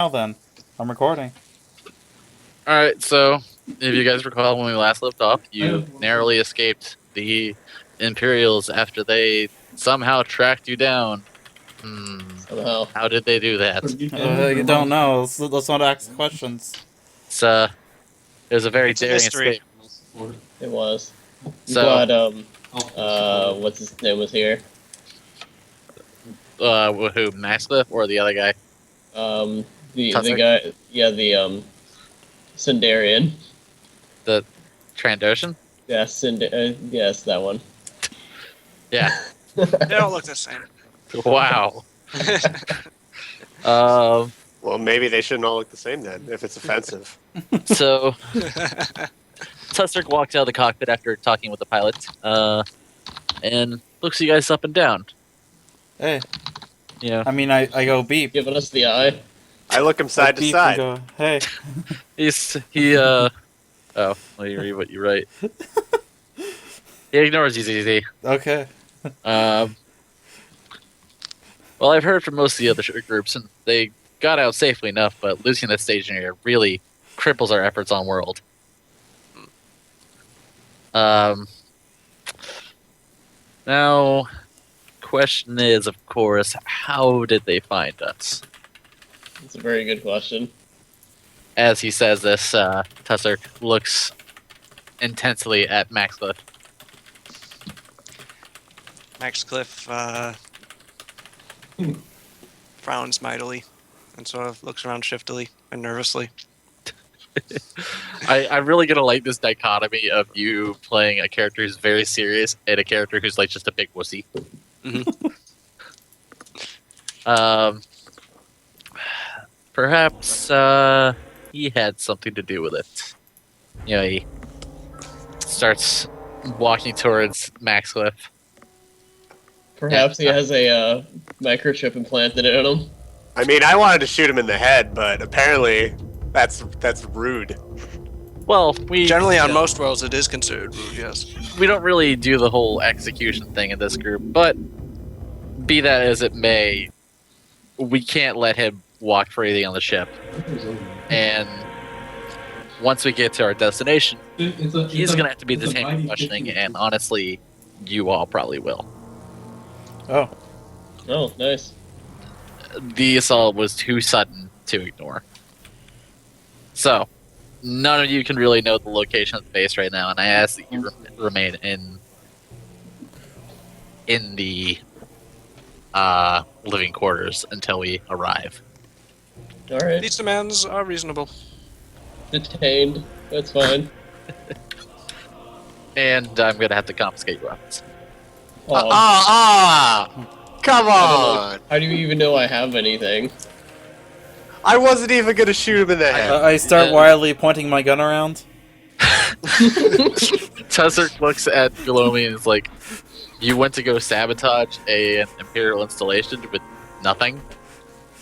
Now then, I'm recording. Alright, so if you guys recall when we last left off, you narrowly escaped the Imperials after they somehow tracked you down. Somehow. How did they do that? You don't know. Let's not ask questions. It's it was a very It's a daring mystery. escape. It was. I'm So, glad, what's his name was here? who, Maxcliffe or the other guy? The Tussek? guy, yeah, the, Sundarian. The Trandoshan? Yeah, yes, that one. Yeah. They all look the same. Wow. Well, maybe they shouldn't all look the same then, if it's offensive. So Tussek walks out of the cockpit after talking with the pilot, and looks you guys up and down. Hey, Yeah. I mean, I go beep. Giving us the eye. I look him side to Beep side. and go, hey. Oh, let me read what you write. He ignores you, ZZ. Okay. Well, I've heard from most of the other groups, and they got out safely enough, but losing that stage area really cripples our efforts on World. Now, question is, of course, how did they find us? It's a very good question. As he says this, Tussek looks intensely at Maxcliffe. Maxcliffe frowns mightily and sort of looks around shiftily and nervously. I'm really gonna like this dichotomy of you playing a character who's very serious and a character who's like just a big wussy. Perhaps he had something to do with it. You know, he starts walking towards Maxcliffe. Perhaps he has a microchip implanted in him. I mean, I wanted to shoot him in the head, but apparently that's rude. Well, we Generally, on most worlds, it is considered rude, yes. we don't really do the whole execution thing in this group, but be that as it may, we can't let him walk freely on the ship. And once we get to our destination, he's going to have to be detained for questioning, and honestly, you all probably will. Oh. Oh, nice. The assault was too sudden to ignore. So, none of you can really know the location of the base right now, and I ask that you remain in the living quarters until we arrive. Alright. These demands are reasonable. Detained. That's fine. And I'm going to have to confiscate your weapons. Come on! How do you even know I have anything? I wasn't even gonna shoot him in the head. I start wildly pointing my gun around. Tussek looks at Galomi and is like, you went to go sabotage an Imperial installation with nothing?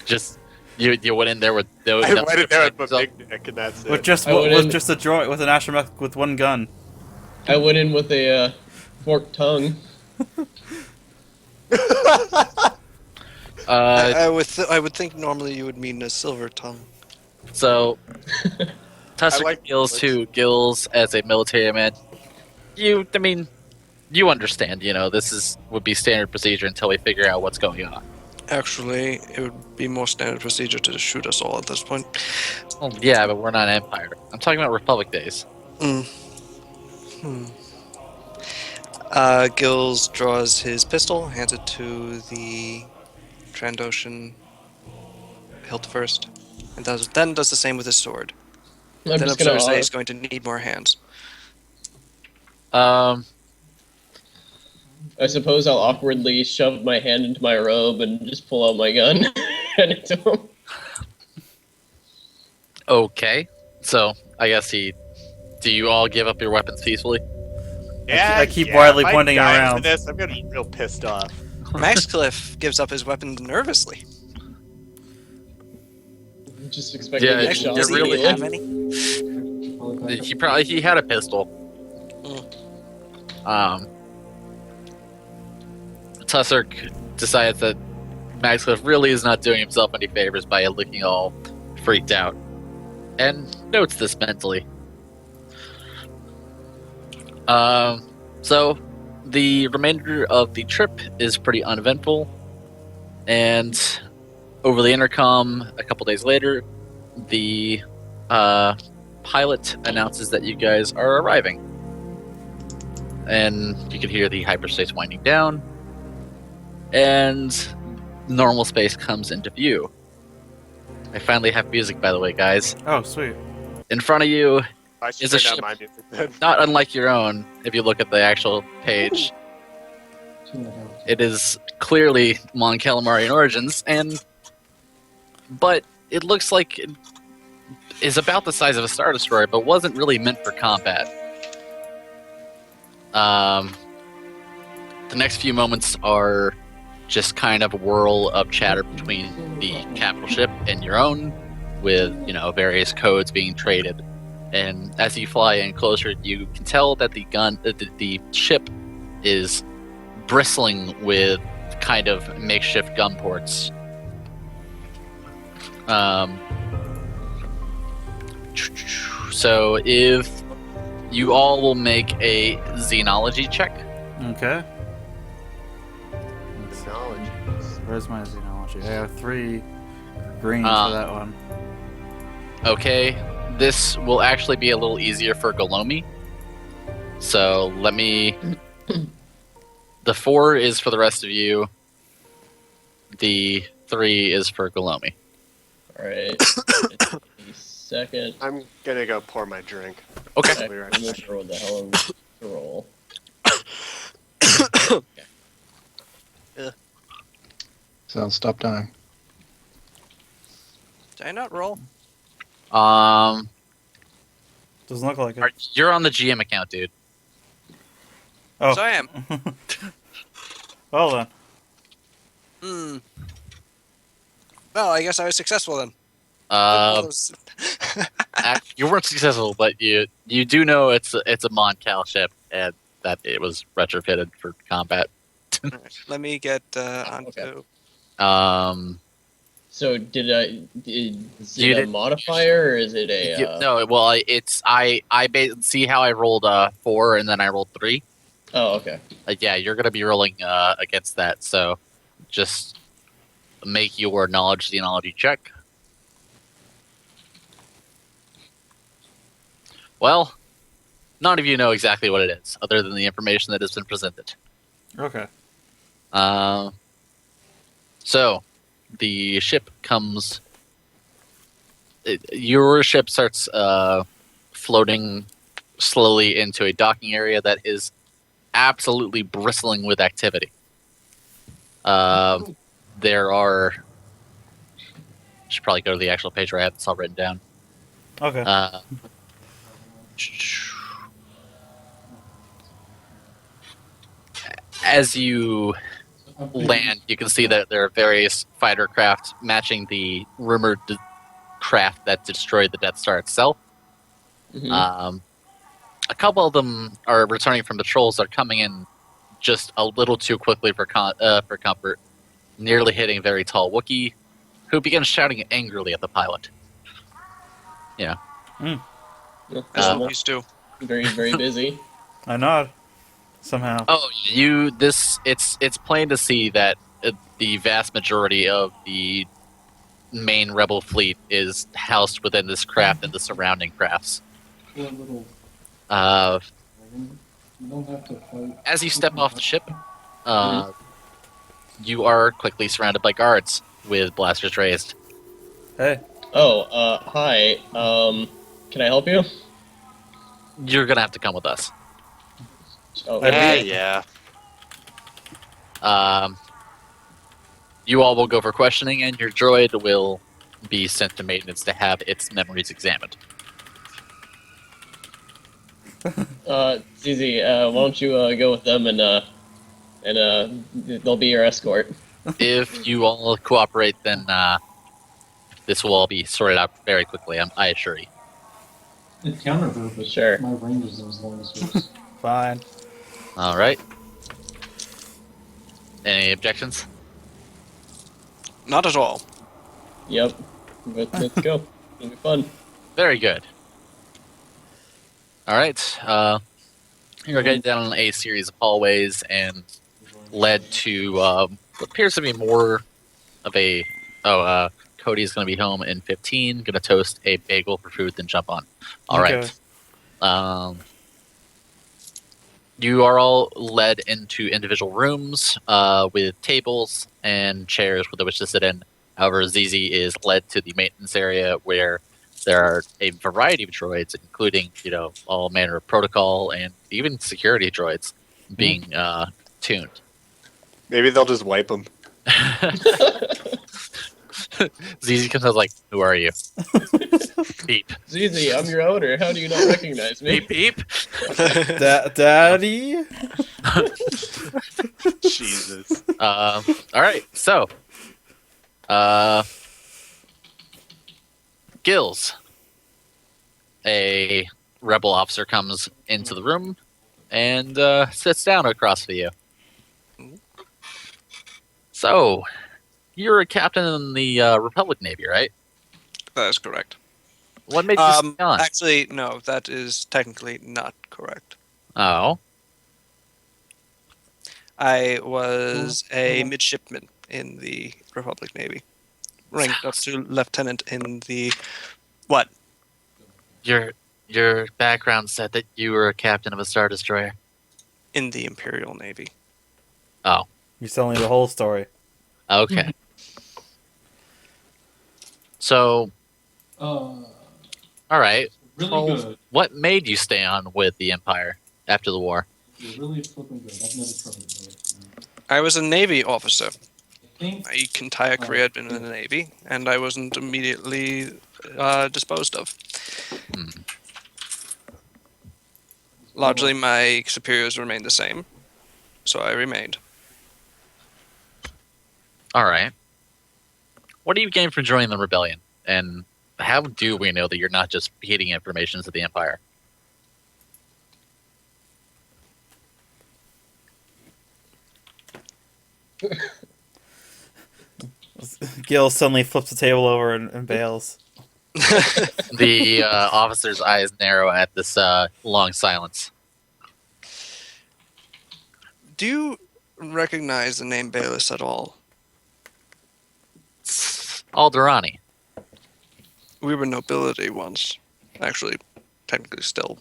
Just, you went in there with... I went in there with my big dick, and that's it. With just a droid with an astromech with one gun. I went in with a forked tongue. I would think normally you would mean a silver tongue. So, Tussek like appeals to Gills as a military man. You understand, this would be standard procedure until we figure out what's going on. Actually, it would be more standard procedure to shoot us all at this point. Well, yeah, but we're not Empire. I'm talking about Republic days. Gills draws his pistol, hands it to the Trandoshan hilt first, and then does the same with his sword. I'm Then just observes that gonna. he's going to need more hands. I suppose I'll awkwardly shove my hand into my robe and just pull out my gun and into him. Okay. So, I guess do you all give up your weapons peacefully? Yeah, I keep wildly if I pointing die around. for this, I'm gonna be real pissed off. Maxcliffe gives up his weapon nervously. I'm just expecting Yeah, to get Actually, shot. does he really really have immediately. any? He had a pistol. Tussek decides that Maxcliffe really is not doing himself any favors by looking all freaked out and notes this mentally. So the remainder of the trip is pretty uneventful, and over the intercom a couple days later, the pilot announces that you guys are arriving. And you can hear the hyperspace winding down, and normal space comes into view. I finally have music, by the way, guys. Oh, sweet. In front of you, I should Is a turn down ship- my music then. not unlike your own, if you look at the actual page, it is clearly Mon Calamari Origins, but it looks like it is about the size of a Star Destroyer, but wasn't really meant for combat. The next few moments are just kind of a whirl of chatter between the capital ship and your own, with various codes being traded. And as you fly in closer, you can tell that the ship is bristling with kind of makeshift gun ports. So if you all will make a xenology check. Okay. Knowledge. Where's my xenology? I have 3 green for that one. Okay, this will actually be a little easier for Golomi. So let me. The 4 is for the rest of you. The 3 is for Golomi. Alright. Second. I'm gonna go pour my drink. Okay. I'll be right I'm not back. sure what the hell I'm to roll. So stop time. Did I not roll? Um, Doesn't look like it. you're on the GM account, dude. Oh. So I am. Well then. Hmm. Well, I guess I was successful then. You weren't successful, but you do know it's a Mon Cal ship and that it was retrofitted for combat. Alright, let me get onto. Okay. So is You it a did- modifier or is it a? No, well, I see how I rolled 4 and then I rolled 3. Oh, okay. Yeah, you're gonna be rolling against that, so just make your knowledge xenology check. Well, none of you know exactly what it is, other than the information that has been presented. Okay. So, the ship comes. Your ship starts floating slowly into a docking area that is absolutely bristling with activity. There are. Should probably go to the actual page where I have this all written down. Okay. As you land, you can see that there are various fighter craft matching the rumored craft that destroyed the Death Star itself. Mhm. A couple of them are returning from patrols that are coming in just a little too quickly for comfort, nearly hitting a very tall Wookiee, who begins shouting angrily at the pilot. Yeah, As Uh, Wookiees do. very very busy. I nod. Somehow. Oh, it's plain to see that the vast majority of the main rebel fleet is housed within this craft and the surrounding crafts. As you step off the ship, you are quickly surrounded by guards with blasters raised. Hey. Oh, hi. Can I help you? You're gonna have to come with us. Oh, Yeah. You all will go for questioning, and your droid will be sent to maintenance to have its memories examined. Zizi, why don't you go with them and they'll be your escort. If you all cooperate, then this will all be sorted out very quickly, I assure you. It's counter but Sure. my range is as long as yours. Fine. All right. Any objections? Not at all. Yep. But let's go. It'll be fun. Very good. All right. You're getting down a series of hallways and led to what appears to be more of a. Cody's going to be home in 15. Going to toast a bagel for food, then jump on. All right. You are all led into individual rooms with tables and chairs with which to sit in. However, ZZ is led to the maintenance area where there are a variety of droids, including, all manner of protocol and even security droids being tuned. Maybe they'll just wipe them. ZZ comes out like, "Who are you?" Beep. ZZ, I'm your owner. How do you not recognize me? Beep, beep. Daddy? Jesus. All right, so, Gills, a rebel officer, comes into the room and sits down across from you. So, you're a captain in the Republic Navy, right? That is correct. What made you stay on? Actually, no, that is technically not correct. Oh, I was a midshipman in the Republic Navy, ranked up to lieutenant in the what? your background said that you were a captain of a Star Destroyer. In the Imperial Navy. Oh, You're telling me the whole story. okay. So, Uh, all right. really Well, good. what made you stay on with the Empire after the war? You're really flipping good. I've never tried it, but I was a Navy officer. I think My entire career had been in the Navy, and I wasn't immediately disposed of. Hmm. Largely, my superiors remained the same, so I remained. All right. What do you gain from joining the rebellion? And how do we know that you're not just feeding information to the Empire? Gil suddenly flips the table over and bails. The officer's eyes narrow at this long silence. Do you recognize the name Bayless at all? Alderani. We were nobility once. Actually, technically still.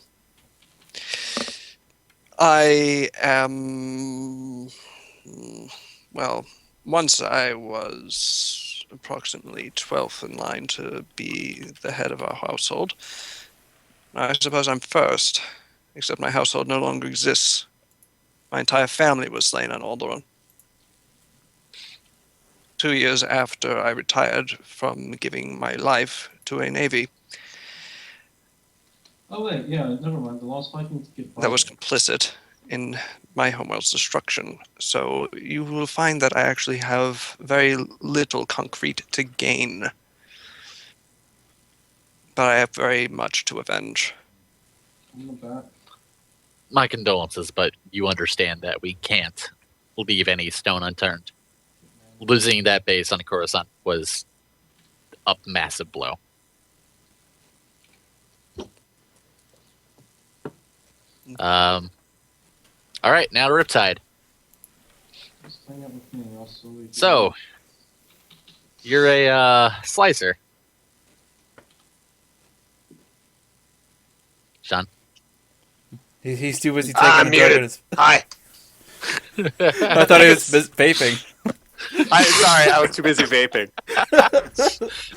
I am... Well, once I was approximately 12th in line to be the head of our household. I suppose I'm first, except my household no longer exists. My entire family was slain on Alderaan. 2 years after I retired from giving my life to a navy oh wait, yeah, never mind. The Lost Vikings get that was fired. complicit in my homeworld's destruction. So you will find that I actually have very little concrete to gain. But I have very much to avenge. I'm back. My condolences, but you understand that we can't leave any stone unturned. Losing that base on Coruscant was a massive blow. All right, now to Riptide. Just hang out with me. I'll slowly. So, you're a slicer. Sean? He's too busy I'm taking a drug muted. in his... Hi. I thought he was vaping. Sorry, I was too busy vaping.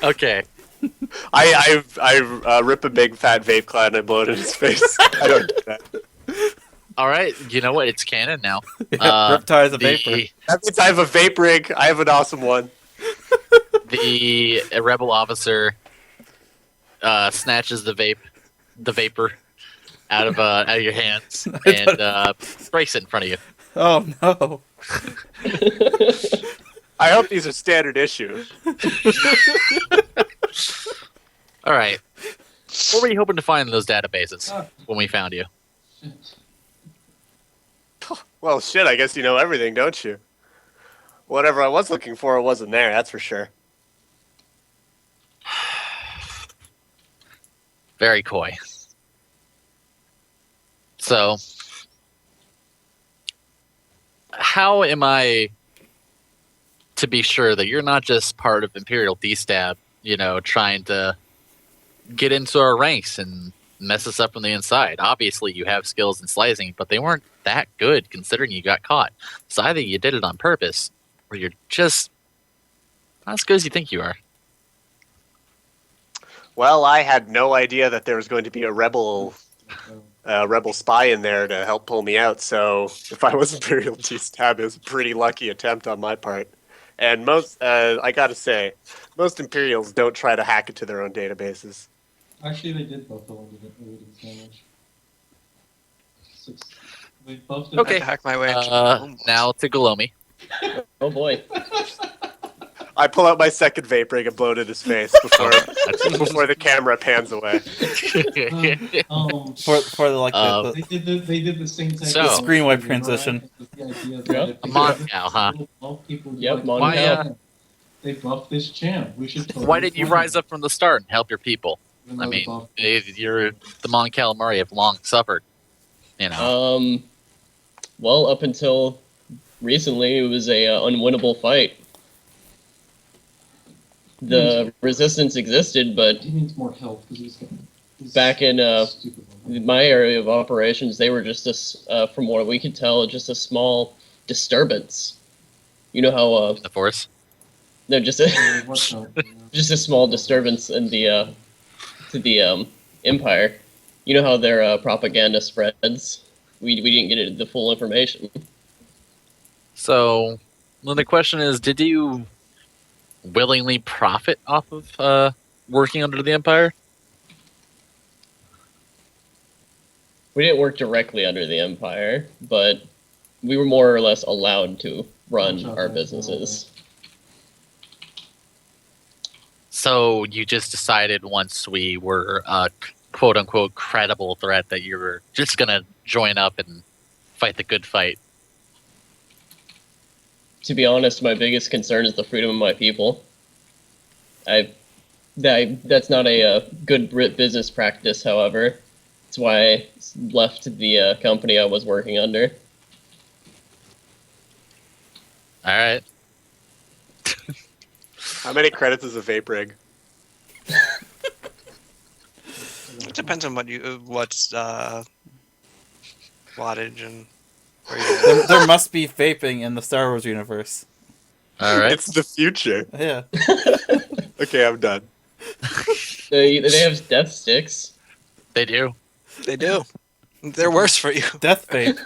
Okay. I rip a big fat vape cloud and I blow it in his face. I don't do that. All right. You know what? It's canon now. Riptide's a vapor. That means I have a vape rig. I have an awesome one. The rebel officer snatches the vapor out of your hands and breaks it in front of you. Oh no. I hope these are standard issue. All right. What were you hoping to find in those databases Ah, when we found you? shit. Well, shit, I guess you know everything, don't you? Whatever I was looking for wasn't there, that's for sure. Very coy. So, how am I to be sure that you're not just part of Imperial D-Stab, trying to get into our ranks and mess us up from the inside? Obviously, you have skills in slicing, but they weren't that good considering you got caught. So either you did it on purpose, or you're just not as good as you think you are. Well, I had no idea that there was going to be a rebel spy in there to help pull me out. So if I was Imperial T-Stab, it was a pretty lucky attempt on my part. And I gotta say, most Imperials don't try to hack into their own databases. Actually, they did both the one damage. They both did. Okay. I had to hack my way into Now to Galomi. Oh boy. I pull out my second vape ring and blow it in his face before the camera pans away. For the They did the same thing. So- The screen wipe transition. Yeah. A Moncal, huh? Yep, Why, Moncal. They buffed this champ. We should. Why didn't you rise up from the start and help your people? I mean, you're the Mon Calamari have long suffered. Well, up until recently, it was a unwinnable fight. The resistance existed, but He needs more help because he's back in stupid one. in my area of operations, they were just from what we could tell, just a small disturbance. You know how The Force. they're just What's up? just a small disturbance in the to the empire. You know how their propaganda spreads. We didn't get the full information. So, then the question is, did you willingly profit off of working under the Empire? We didn't work directly under the empire, but we were more or less allowed to run our businesses. So you just decided once we were a quote-unquote credible threat that you were just going to join up and fight the good fight. To be honest, my biggest concern is the freedom of my people. That's not a good business practice, however. That's why I left the company I was working under. All right. How many credits is a vape rig? It depends on what's wattage and where you there must be vaping in the Star Wars universe. All right. It's the future. Yeah. Okay, I'm done. They have death sticks. They do. They do. They're worse for you. Death vape.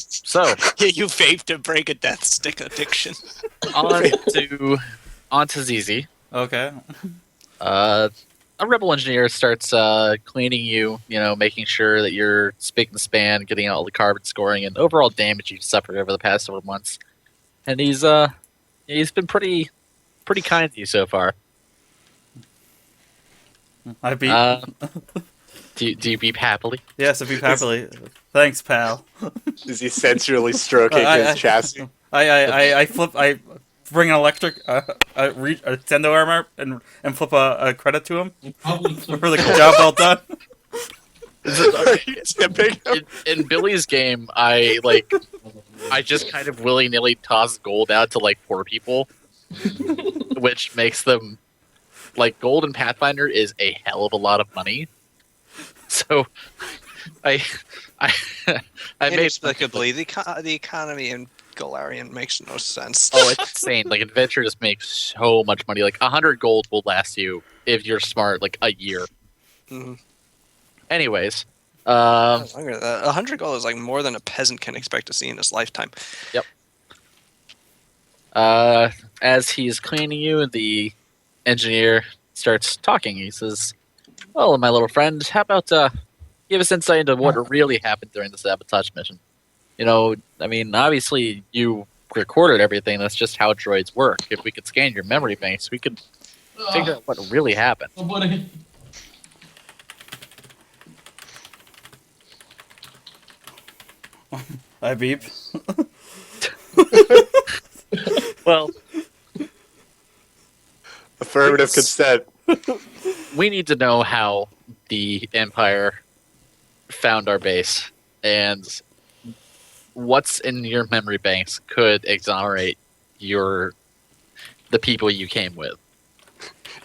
So Yeah, you vape to break a death stick addiction. on to ZZ. Okay. A rebel engineer starts cleaning you, making sure that you're spick and span, getting out all the carbon scoring and overall damage you've suffered over the past several months. And he's been pretty kind to you so far. I beat. Do you beep happily? Yes, I beat happily. Thanks, pal. Is he sensually stroking his chassis? I flip. I bring an electric a Tendo armor and flip a credit to him You probably for took the job well done. Are you tipping him? In Billy's game, I just kind of willy-nilly toss gold out to poor people, which makes them gold in Pathfinder is a hell of a lot of money. So I made Inexplicably, the economy in Golarion makes no sense. oh, it's insane. Adventure just makes so much money. 100 gold will last you if you're smart a year. Mhm. Anyways, Longer than that. 100 gold is more than a peasant can expect to see in his lifetime. as he's cleaning you, the engineer starts talking. He says, "Well, my little friend, how about give us insight into what really happened during the sabotage mission? Obviously you recorded everything. That's just how droids work. If we could scan your memory banks, we could figure out what really happened." Somebody. I beep. Well, Affirmative consent. we need to know how the Empire found our base, and what's in your memory banks could exonerate the people you came with.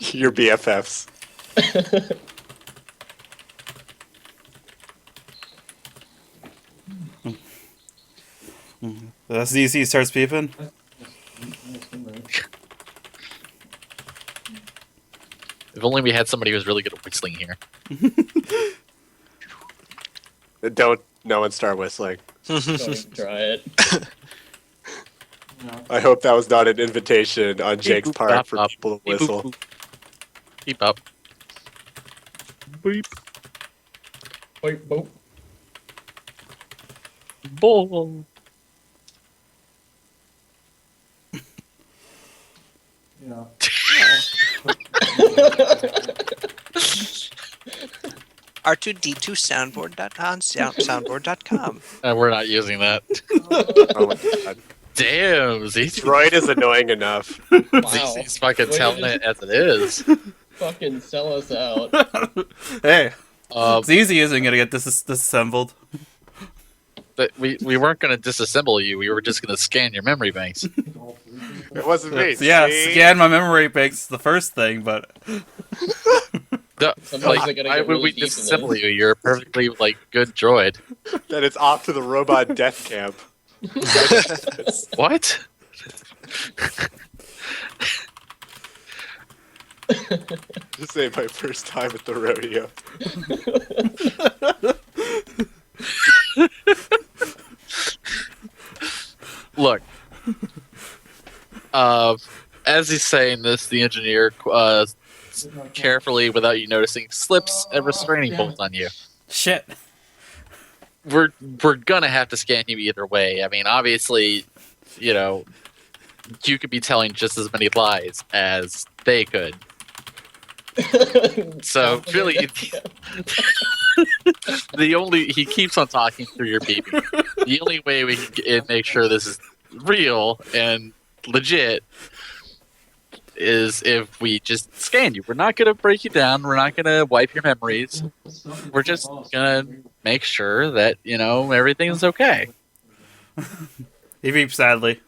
Your BFFs. The ZZ starts beeping. If only we had somebody who was really good at whistling here. Don't no one start whistling. Don't even try it. Yeah. I hope that was not an invitation on Jake's Beep, boop, part bop, for bop. people to Beep, boop, whistle. boop. Keep up. Beep. Wait, boop. Bull. Yeah. R2D2soundboard.com. We're not using that. Oh my god. Damn, ZZ. Droid is annoying enough. Wow. ZZ's fucking Way to telling just it as it is. fucking sell us out. Hey, Um, ZZ isn't gonna get disassembled. but we weren't going to disassemble you. We were just going to scan your memory banks. It wasn't me. Yeah, see? scan my memory banks is the first thing, but Sometimes Like, I gotta why get would really we deep in disassemble this. you? You're a perfectly good droid. Then it's off to the robot death camp. What? This ain't my first time at the rodeo. Look. As he's saying this, the engineer carefully, without you noticing, slips a restraining bolt on you. shit. We're gonna have to scan you either way. I mean, obviously, you know, you could be telling just as many lies as they could. So really, he keeps on talking through your beeping. The only way we can make sure this is real and legit is if we just scan you. We're not gonna break you down. We're not gonna wipe your memories. We're just gonna make sure that everything's okay. He beeps sadly.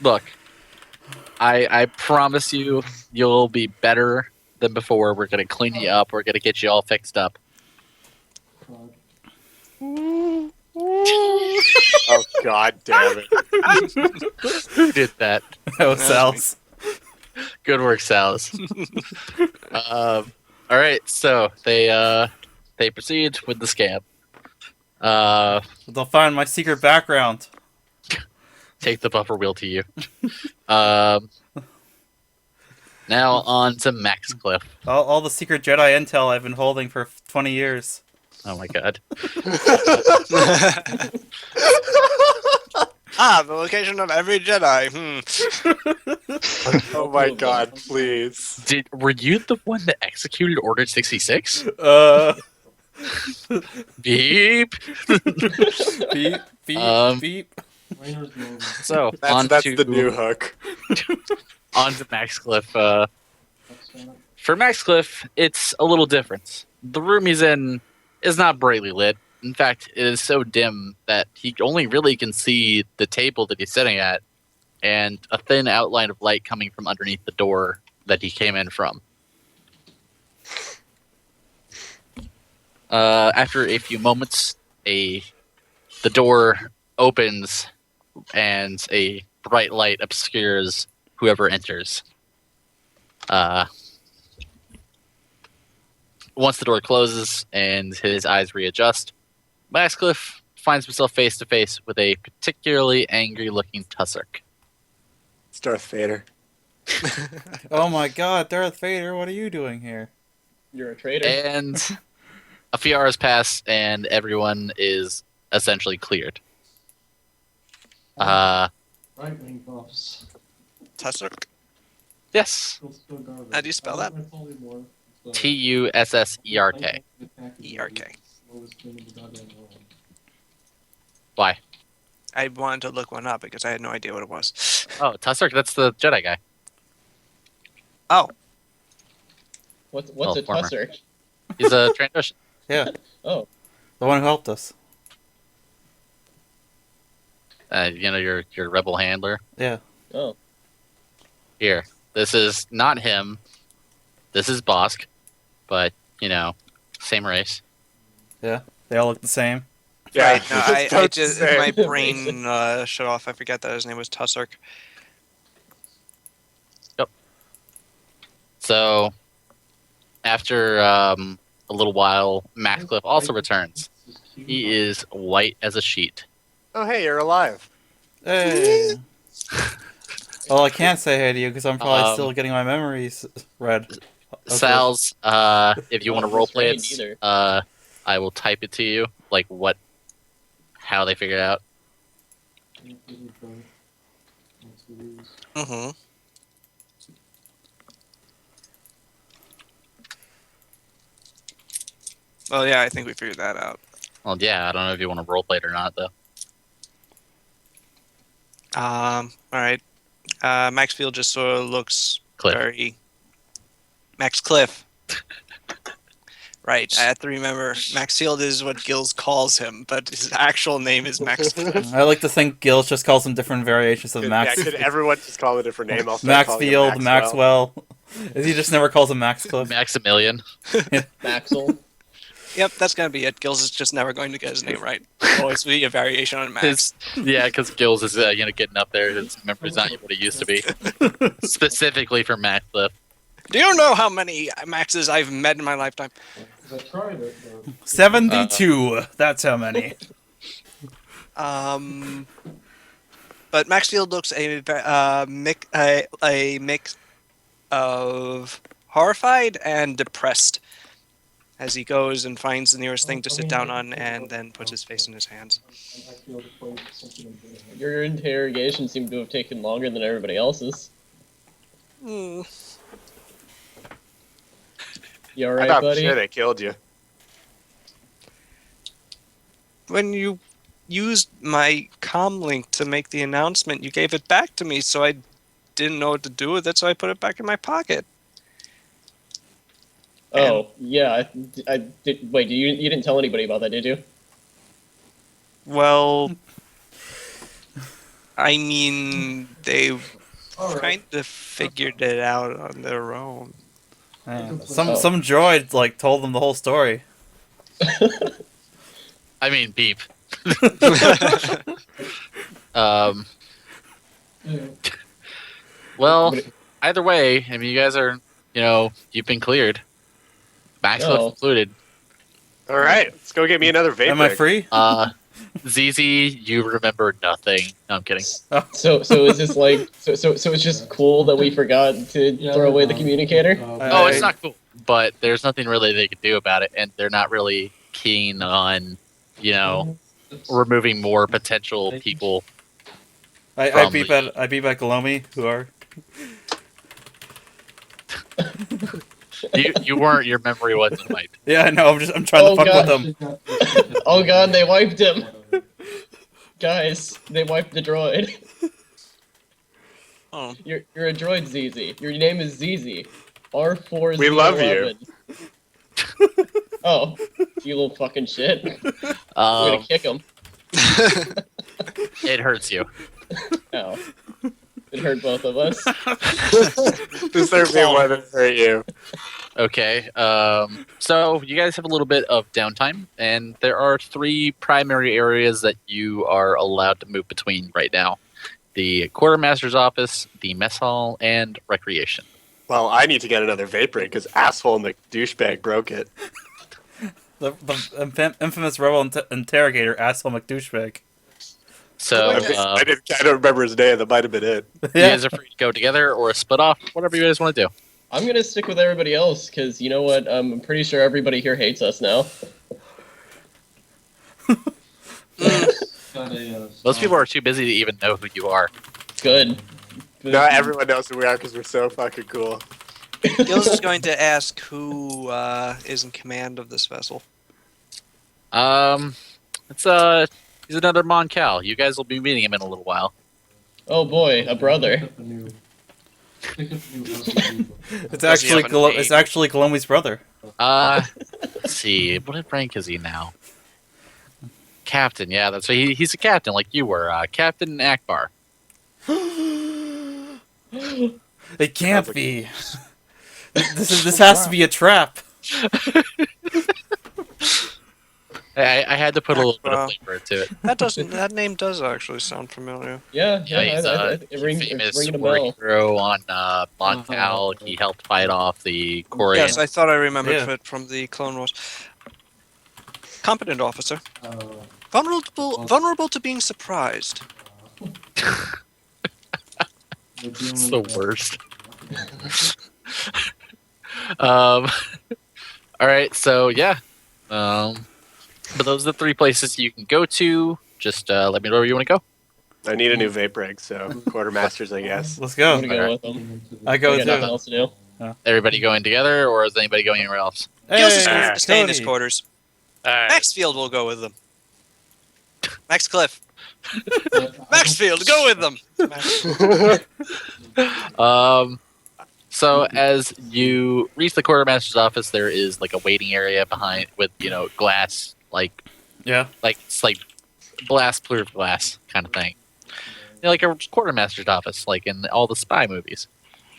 Look, I promise you'll be better than before. We're gonna clean you up. We're gonna get you all fixed up. Oh god damn it. Who did that? That was Sal's. Good work, Sal's. All right, so they proceed with the scam. They'll find my secret background. Take the buffer wheel to you. Now on to Max Cliff. All the secret Jedi intel I've been holding for 20 years. Oh my god. The location of every Jedi. Oh my god, please. Were you the one that executed Order 66? Beep. Beep, beep, beep. So That's the new hook. on to Max Cliff. For Max Cliff, it's a little different. The room he's in is not brightly lit. In fact, it is so dim that he only really can see the table that he's sitting at and a thin outline of light coming from underneath the door that he came in from. After a few moments, the door opens and a bright light obscures whoever enters. Once the door closes and his eyes readjust, Maxcliff finds himself face to face with a particularly angry-looking Tusark. It's Darth Vader. Oh my god, Darth Vader, what are you doing here? You're a traitor. And a few hours pass, and everyone is essentially cleared. Right wing buffs. Tusark? Yes, How do you spell that? Tusserk. E-R-K. Why? I wanted to look one up because I had no idea what it was. Oh, Tusark, that's the Jedi guy. Oh. What's Well, a former. tusser? He's a transition. Yeah, Oh, the one who helped us. Your rebel handler. Yeah. oh. Here, this is not him. This is Bosk, but same race. Yeah, they all look the same. Yeah, Right. No, it's I not just the same. my brain shut off. I forget that his name was Tusserk. So, after a little while, Maxcliffe also returns. He is white as a sheet. Oh, hey, you're alive. Hey. Well, I can't say hey to you because I'm probably Um, still getting my memories read. Okay. Sal's, if you want to Oh, that's roleplay right, it, neither. I will type it to you, like how they figured it out. Mm-hmm. Well, yeah, I think we figured that out. Well, yeah, I don't know if you want to roleplay it or not, though. All right. Max Field just sort of looks Cliff. very Max Cliff. Right. I have to remember Max Field is what Gills calls him, but his actual name is Max Cliff. I like to think Gills just calls them different variations of Max. Yeah, could everyone just call it a different name? I'll start Max calling him Field, Maxwell. He just never calls him Maxcliffe. Maximilian. Maxwell. Yep, that's gonna be it. Gills is just never going to get his name right. It'll always be a variation on Max. Because Gills is getting up there. His memory's not what it used to be. Specifically for Maxcliffe. Do you know how many Maxes I've met in my lifetime? I tried it, but 72. That's how many. But Maxfield looks a mix of horrified and depressed as he goes and finds the nearest thing to sit down on and then puts his face in his hands. I feel to play something in the Your interrogation seemed to have taken longer than everybody else's. Hmm. You I alright, thought buddy? sure they killed you. When you used my comm link to make the announcement, you gave it back to me, so I didn't know what to do with it, so I put it back in my pocket. Oh, yeah. I did. Wait, you didn't tell anybody about that, did you? Well, I mean, they Alright. kind of figured it out on their own. Man, some droid told them the whole story. I mean, beep. Yeah. Well, either way, I mean, you guys are, you've been cleared. Maxwell Oh. included. All right, let's go get me another vape. Am I break. free? ZZ, you remember nothing. No, I'm kidding. So is this like so it's just cool that we forgot to Yeah, throw away the no. communicator? Oh, it's not cool. But there's nothing really they could do about it, and they're not really keen on, removing more potential people. I beep at Galomi, who are. You weren't. Your memory wasn't wiped. Yeah, I know. I'm trying Oh, to fuck God. with them. Oh god, they wiped him. Guys, they wiped the droid. Oh. You're a droid, ZZ. Your name is ZZ. R4. We love you. Oh, you little fucking shit. I'm gonna kick him. It hurts you. Ow. It hurt both of us. Deserve me more than hurt you. Okay. So you guys have a little bit of downtime, and there are 3 primary areas that you are allowed to move between right now: the quartermaster's office, the mess hall, and recreation. Well, I need to get another vape break because asshole McDouchebag broke it. The infamous rebel interrogator, asshole McDouchebag. So I don't remember his name. That might have been it. you guys are free to go together or split off, whatever you guys want to do. I'm gonna stick with everybody else because you know what? I'm pretty sure everybody here hates us now. Most people are too busy to even know who you are. Good. Not everyone knows who we are because we're so fucking cool. Gills is going to ask who is in command of this vessel. It's he's another Mon Cal. You guys will be meeting him in a little while. Oh boy, a brother. Pick up new LCD book. It's Does he actually have a name? it's actually Colomi's brother. Let's see. What rank is he now? Captain. Yeah, that's right. He's a captain, like you were. Captain Akbar. It can't be. This has to be a trap. I had to put a little bit of Akbar. flavor to it. That name does actually sound familiar. Yeah, he's it rings, it's famous ringing a war bell. hero on Moncal. He helped fight off the Korean. Yes, I thought I remembered Yeah. it from the Clone Wars. Competent officer. Uh, Vulnerable to being surprised. It's the worst. All right, so yeah. But those are the 3 places you can go to. Just let me know where you want to go. I need a new vape rig, so quartermasters, I guess. Let's I'm go. gonna go Alright. with them. I go I got nothing too. else to do. Everybody going together, or is anybody going anywhere else? Gills is going Hey, to stay in his Cody. quarters. Alright. Maxfield will go with them. Max Cliff. Maxfield, go with them. So as you reach the quartermaster's office, there is like a waiting area behind with glass, like Yeah. it's like blast-proof glass kind of thing. Like a quartermaster's office, like in all the spy movies.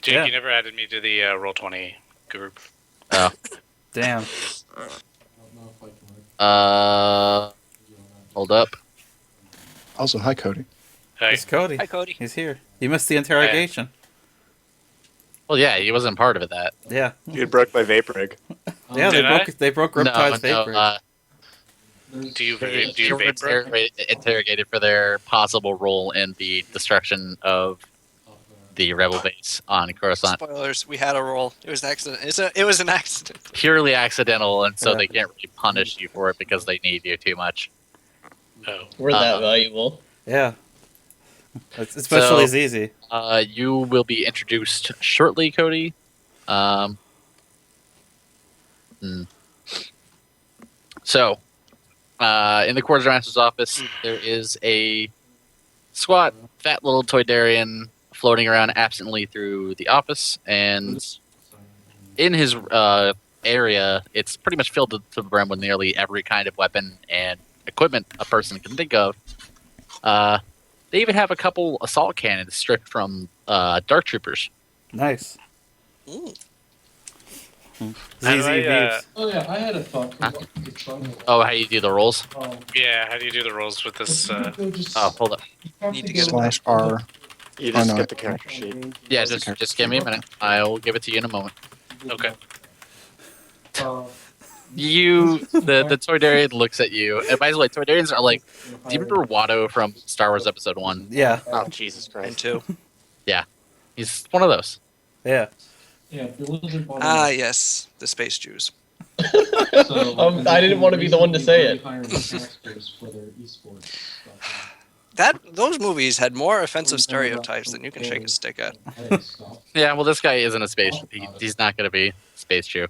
Jake, Yeah. you never added me to the Roll20 group. Damn. Hold up. Also, hi, Cody. Hey, It's Cody. Hi, Cody. He's here. You missed the interrogation. Well, yeah, he wasn't part of it. That Yeah. You broke my vape rig. Yeah, Did I? they broke Riptide's no, vapor. do you they do you were vape bro? interrogated for their possible role in the destruction of the rebel base on Coruscant. Spoilers. We had a roll. It was an accident. It was an accident. Purely accidental, and so Yeah. they can't really punish you for it because they need you too much. Oh, We're that valuable. Yeah. Especially So- Zizi. You will be introduced shortly, Cody. So, in the quartermaster's office, there is a squat, fat little Toydarian floating around absently through the office, and in his area, it's pretty much filled to the brim with nearly every kind of weapon and equipment a person can think of. They even have a couple assault cannons stripped from Dark Troopers. Nice. Ooh. How do Zizi I, Beeps. Oh yeah, I had a thought. Oh, how you do the rolls? yeah, how do you do the rolls with this? Oh, hold up. Need to get it. Slash R. You Oh, just no. get the character sheet. Yeah, just give me a minute. I'll give it to you in a moment. Okay. The Toydarian looks at you. And by the way, Toydarians are like, do you remember Watto from Star Wars Episode 1? Yeah. Oh, Jesus And Christ. 2. He's one of those. Yeah. Yeah, the lizard bottom. Ah, yes. The Space Jews. So, I didn't want to be the one to say it. Those movies had more offensive stereotypes than you can shake a stick at. Yeah, well, this guy isn't a space. He's not going to be space Jew.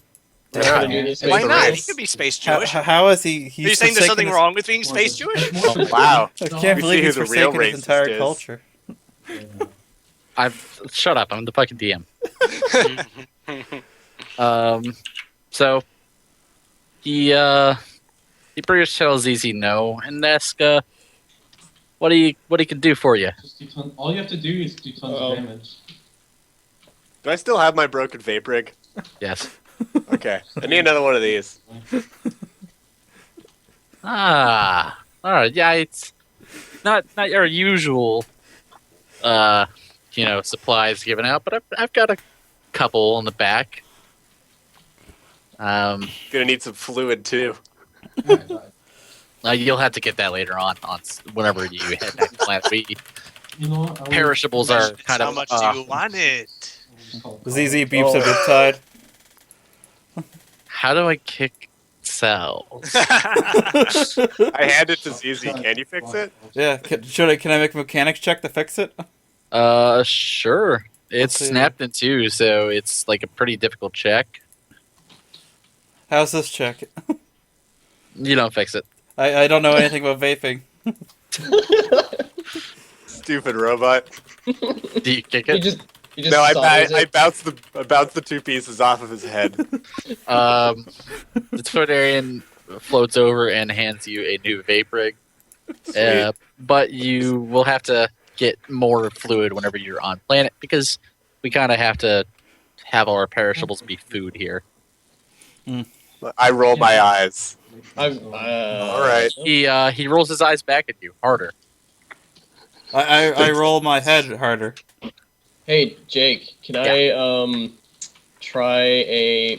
We're gonna do this Why with not? the He could be space How, Jewish. how is he? Are He's you saying there's forsaken something his- wrong with being space Jewish? Oh, wow. I can't We believe see he's who the real forsaken his racist entire is. culture. Shut up. I'm the fucking DM. So he pretty much tells Easy no and ask what he can do for you. All you have to do is do tons Uh-oh. of damage. Do I still have my broken vape rig? Yes. Okay. I need another one of these. All right. Yeah, it's not your usual supplies given out, but I've got a couple in the back. Gonna need some fluid too. You'll have to get that later on whenever you head back to Planet B. You know what? I would- Perishables are kind How of much do you want it? ZZ beeps a Riptide. how do I kick cells? I hand it to ZZ. Can you fix it? Yeah. Can I make a mechanics check to fix it? Sure. It's Let's see. snapped in two, so it's like a pretty difficult check. How's this check? You don't fix it. I don't know anything about vaping. Stupid robot. Do you kick You it? just He just No, I solders it. bounced the two pieces off of his head. The Toydarian floats over and hands you a new vape rig. Sweet. But you will have to get more fluid whenever you're on planet because we kind of have to have our perishables be food here. I roll my eyes. I'm, All right. He rolls his eyes back at you harder. I roll my head harder. Hey, Jake, can I try a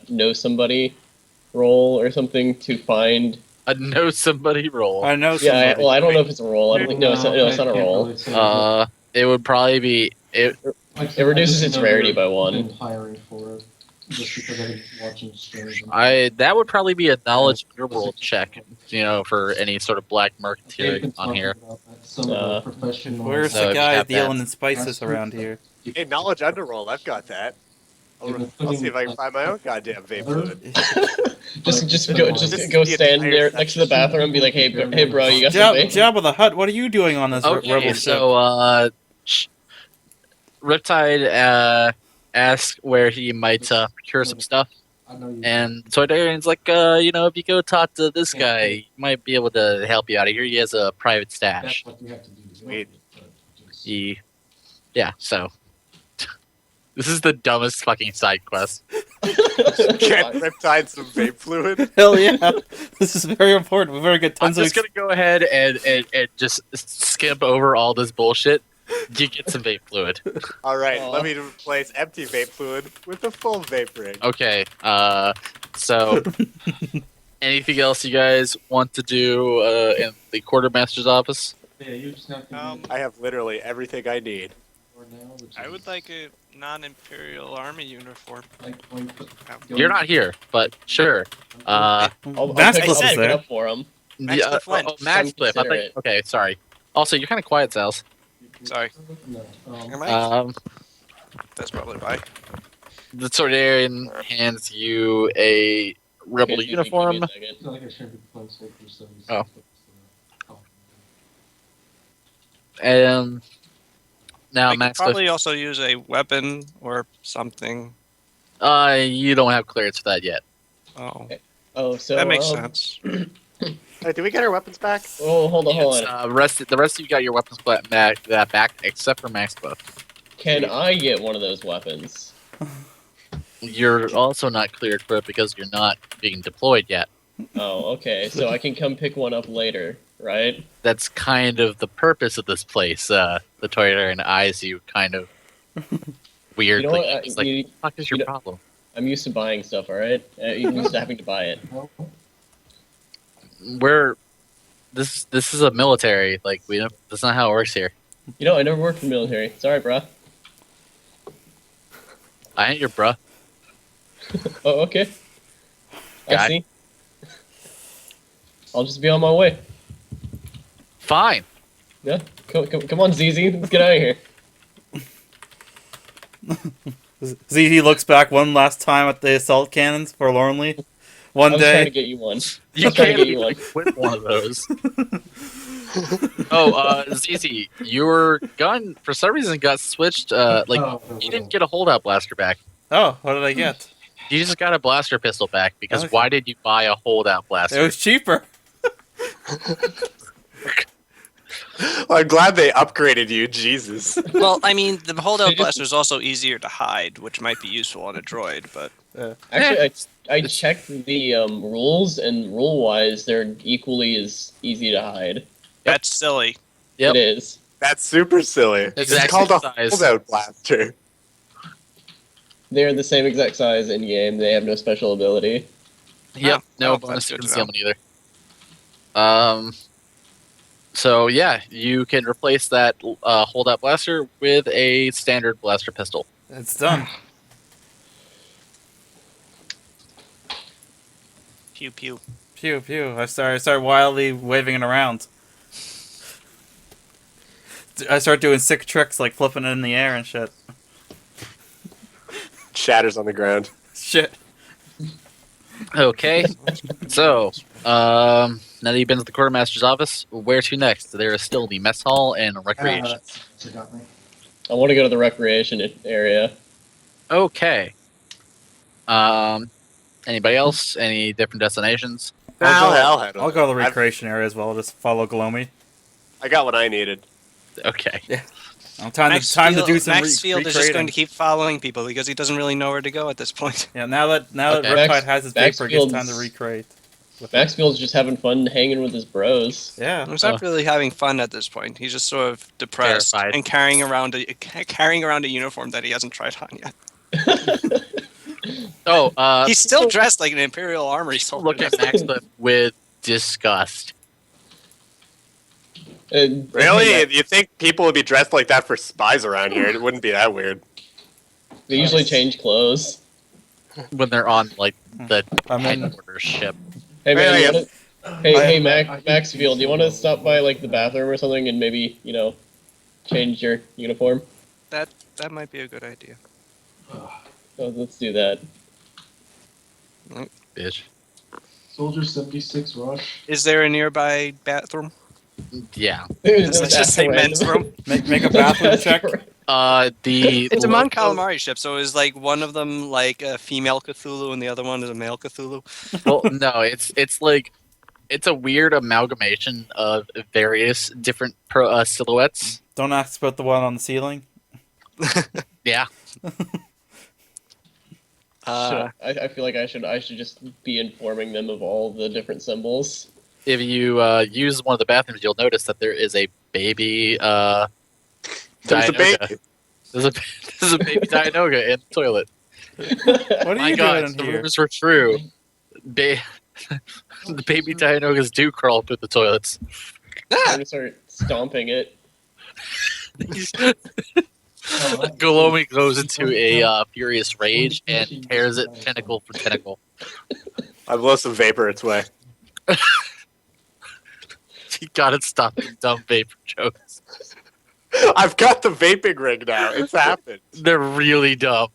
know somebody roll or something to find? A know somebody roll. I know Yeah, somebody. I don't know if it's a roll. I don't think it's not a roll. It would probably be it. It reduces its rarity by 1. Been hiring for it just because I've been watching streams. That would probably be a knowledge underworld check, for any sort of black marketeering on here. Where's So the if you guy have dealing in spices around here? Hey, knowledge underroll. I've got that. I'll see if I can find my own goddamn vape fluid. Just go stand there next to the bathroom and be like, hey bro, you got some vape? Jabba the Hutt, what are you doing on this Okay, rebel ship? so Riptide asks where he might procure some stuff, and Toydarian's like, if you go talk to this guy, he might be able to help you out of here. He has a private stash. Sweet. So this is the dumbest fucking side quest. Get Riptide some vape fluid. Hell yeah. This is very important. We're very good. I'm Tons of just gonna go ahead and just skip over all this bullshit. You get some vape fluid. All right, Aw. let me replace empty vape fluid with a full vape rig. Okay, so anything else you guys want to do in the quartermaster's office? Yeah, you just have to I have literally everything I need. I would like a non-Imperial Army uniform. You're not here, but sure. I'll Max pick Cliff is it there. up for him. Max Cliff went. Max Cliff. I Consider think. it. Okay, sorry. Also, you're kind of quiet, Sals. Sorry. No, Am I? That's probably why. The Toydarian hands you a rebel Okay, give me uniform. a second. it's not like I shouldn't be playing Snake for 76. Oh. And now I could Max Cliff, probably also use a weapon or something. you don't have clearance for that yet. Oh, Oh, so that makes sense. Hey, did we get our weapons back? Oh, hold on. The rest of you got your weapons back, except for Max Cliff. Can I get one of those weapons? You're also not cleared for it because you're not being deployed yet. Oh, okay. So I can come pick one up later, right? That's kind of the purpose of this place. The Toydarian eyes you kind of weirdly. You know what? It's like, what the fuck is your problem? I'm used to buying stuff, all right? I'm used to having to buy it. This is a military. Like that's not how it works here. You know, I never worked for the military. Sorry, bruh. I ain't your bruh. Oh, okay. I Guy. see. I'll just be on my way. Fine. Yeah. Come on, ZZ. Let's get out of here. ZT looks back one last time at the assault cannons forlornly. One I was trying to day. get you one. You I'm trying to can't get you even one. equip one of those. ZZ, your gun for some reason got switched. You didn't get a holdout blaster back. Oh, what did I get? You just got a blaster pistol back because Okay. why did you buy a holdout It blaster? was cheaper. Well, I'm glad they upgraded you. Jesus. Well, I mean, the holdout They just- blaster is also easier to hide, which might be useful on a droid, but Actually, I checked the rules, and rule-wise, they're equally as easy to hide. that's silly. Yep. It is. That's super silly. It's Exact called a size. holdout blaster. They're the same exact size in game. They have no special ability. Yep. Oh, No well, bonus that's to good to concealment either. So yeah, you can replace that holdout blaster with a standard blaster pistol. It's done. Pew pew. Pew pew. I start wildly waving it around. I start doing sick tricks like flipping it in the air and shit. Shatters on the ground. Shit. Okay. So, now that you've been to the quartermaster's office, where to next? There is still the mess hall and recreation. Forgot me. I want to go to the recreation area. Okay. Anybody else? Any different destinations? I'll head I'll over. go to the recreation area as well. Just follow Gloomy. I got what I needed. Okay. Time to do some Maxfield is just going to keep following people because he doesn't really know where to go at this point. Yeah, now that Okay. Riptide has his paper, it gets time to Maxfield's- recreate. Maxfield's just having fun hanging with his bros. Yeah. He's not really having fun at this point. He's just sort of depressed Terrified. and carrying around a uniform that he hasn't tried on yet. Oh, He's still dressed like an Imperial armory soldier. look at Max with disgust. Really? You think people would be dressed like that for spies around here? It wouldn't be that weird. They usually change clothes. When they're on like the I'm in- headquarters ship. Hey man, Hey, you wanna, hey Maxfield, you want to stop by like the bathroom or something and maybe change your uniform? That might be a good idea. Oh, let's do that. Bitch. Soldier 76 rush. Is there a nearby bathroom? Yeah. Does it just say men's room? Make a bathroom check. It's a Mon logo- Calamari ship, so is like one of them like a female Cthulhu and the other one is a male Cthulhu? Well, no, it's like it's a weird amalgamation of various different silhouettes. Don't ask about the one on the ceiling. Yeah. I feel like I should just be informing them of all the different symbols. If you use one of the bathrooms, you'll notice that there is a baby. There's a Dianoga. baby. There's a baby Dianoga in the toilet. What are My you God, doing the in here? rumors were true. The baby Dianogas do crawl through the toilets. I'm gonna start stomping it. Galomi goes into a furious rage and tears it tentacle for tentacle. I blow some vapor its way. You gotta stop the dumb vapor jokes. I've got the vaping rig now. It's happened. They're really dumb.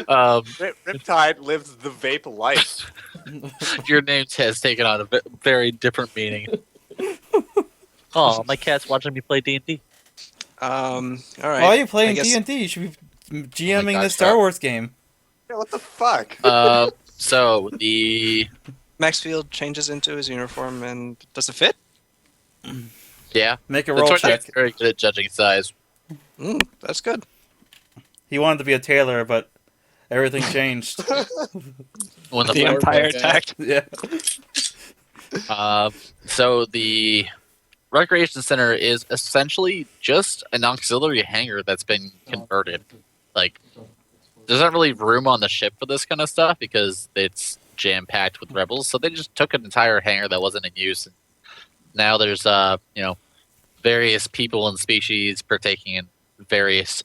Riptide lives the vape life. Your name has taken on a very different meaning. Oh, my cat's watching me play D&D. All right. Why are you playing I guess- D&D? You should be GMing God, the Star stop. Wars game. Yeah, what the fuck? So the Maxfield changes into his uniform and does it fit? yeah, Make a the roll toilet's check. very good at judging size. That's good. He wanted to be a tailor, but everything changed. When The the Empire okay. attacked. Yeah. so the recreation center is essentially just an auxiliary hangar that's been converted. Like, there's not really room on the ship for this kind of stuff because it's jam packed with rebels. So they just took an entire hangar that wasn't in use. And now there's various people and species partaking in various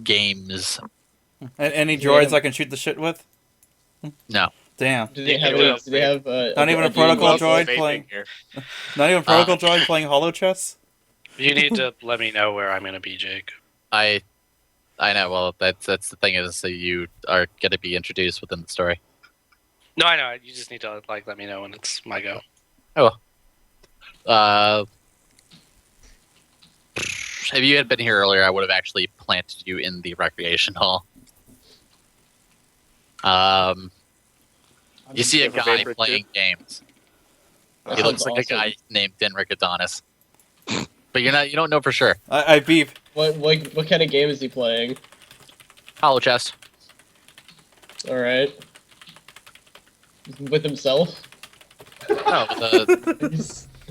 games. And any droids I can shoot the shit with? No. Damn. Do they have? Do they have? Not even a game protocol mode? droid Vaping playing. here. Not even protocol droid playing holo chess? You need to let me know where I'm gonna be, Jake. I know. Well, that's the thing is that you are going to be introduced within the story. No, I know. You just need to let me know when it's my go. If you had been here earlier, I would have actually planted you in the recreation hall. You see a Give a guy vapor playing games. That He looks sounds like a awesome. guy named Denric Adonis. But you don't know for sure. I beep. What kind of game is he playing? Hollow chest. All right. With himself? No,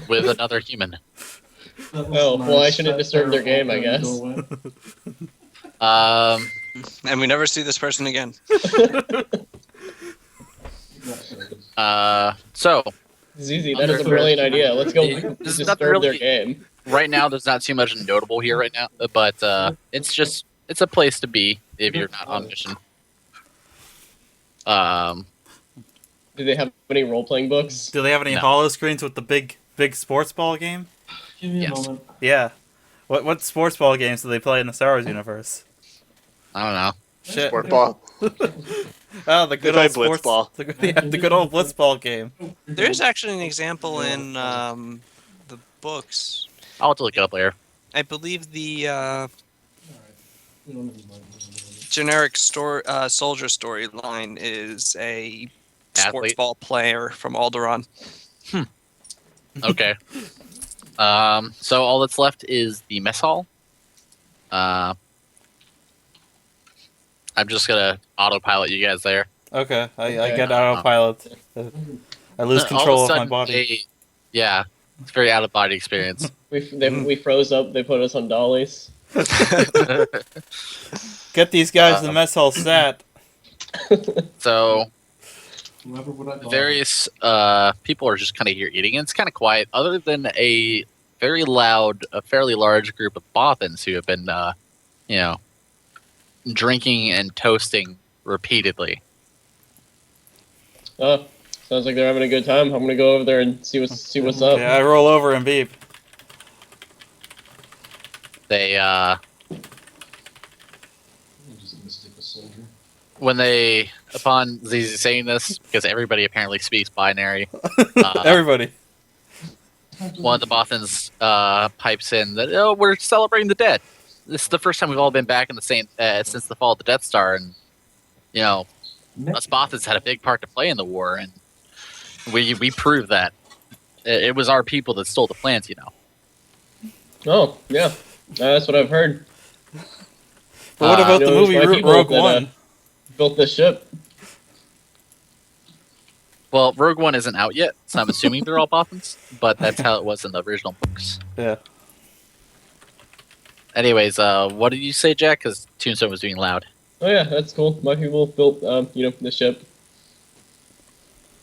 with another human. Oh, well, I shouldn't disturb their game, I guess. And we never see this person again. So Zizi, that is a brilliant idea. Let's go This is not disturb their really- game. right now, there's not too much notable here right now, but it's a place to be if you're not on mission. Do they have any role-playing books? Do they have any No. holo screens with the big sports ball game? Give me Yes. a moment. Yeah. What sports ball games do they play in the Star Wars universe? I don't know. Shit. Sport ball. Oh, the good play old sports Blitzball. the good old blitzball game. There's actually an example in the books. I'll have to look it up later. I believe the Alright. We don't need money. generic soldier storyline is a sports Athlete. ball player from Alderaan. Okay. So all that's left is the mess hall. I'm just gonna autopilot you guys there. Okay, I Okay. get autopilot. I lose All control a of my sudden, body. yeah, it's a very out of body experience. We froze up. They put us on dollies. Get these guys the mess hall stat. So Whoever would I buy? various people are just kind of here eating, and it's kind of quiet, other than a very loud, a fairly large group of Bothans who have been, drinking and toasting repeatedly. Oh, sounds like they're having a good time. I'm gonna go over there and see what's up. Yeah, I roll over and beep. They I'm just gonna stick with soldier. when they upon ZZ saying this, because everybody apparently speaks binary, Everybody. one of the Bothans pipes in that, oh, we're celebrating the dead. This is the first time we've all been back in the same since the fall of the Death Star, and us Bothans had a big part to play in the war, and we proved that it was our people that stole the plans. Oh, yeah, that's what I've heard. But what about you the know, it was movie my people Rogue that, One? Built this ship. Well, Rogue One isn't out yet, so I'm assuming they're all Bothans, but that's how it was in the original books. Yeah. Anyways, what did you say, Jack? Because Tombstone was being loud. Oh yeah, that's cool. My people built, the ship.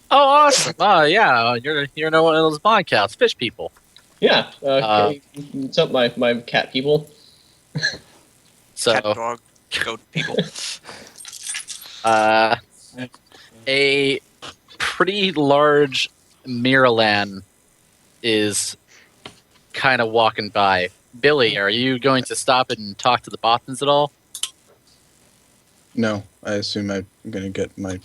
Oh, awesome! Yeah, you're one of those bond cows, fish people. Yeah. What's up, my cat people? So, Cat, dog, goat people. a pretty large Miralan is kind of walking by. Billy, are you going to stop and talk to the Bothans at all? No, I assume I'm gonna get my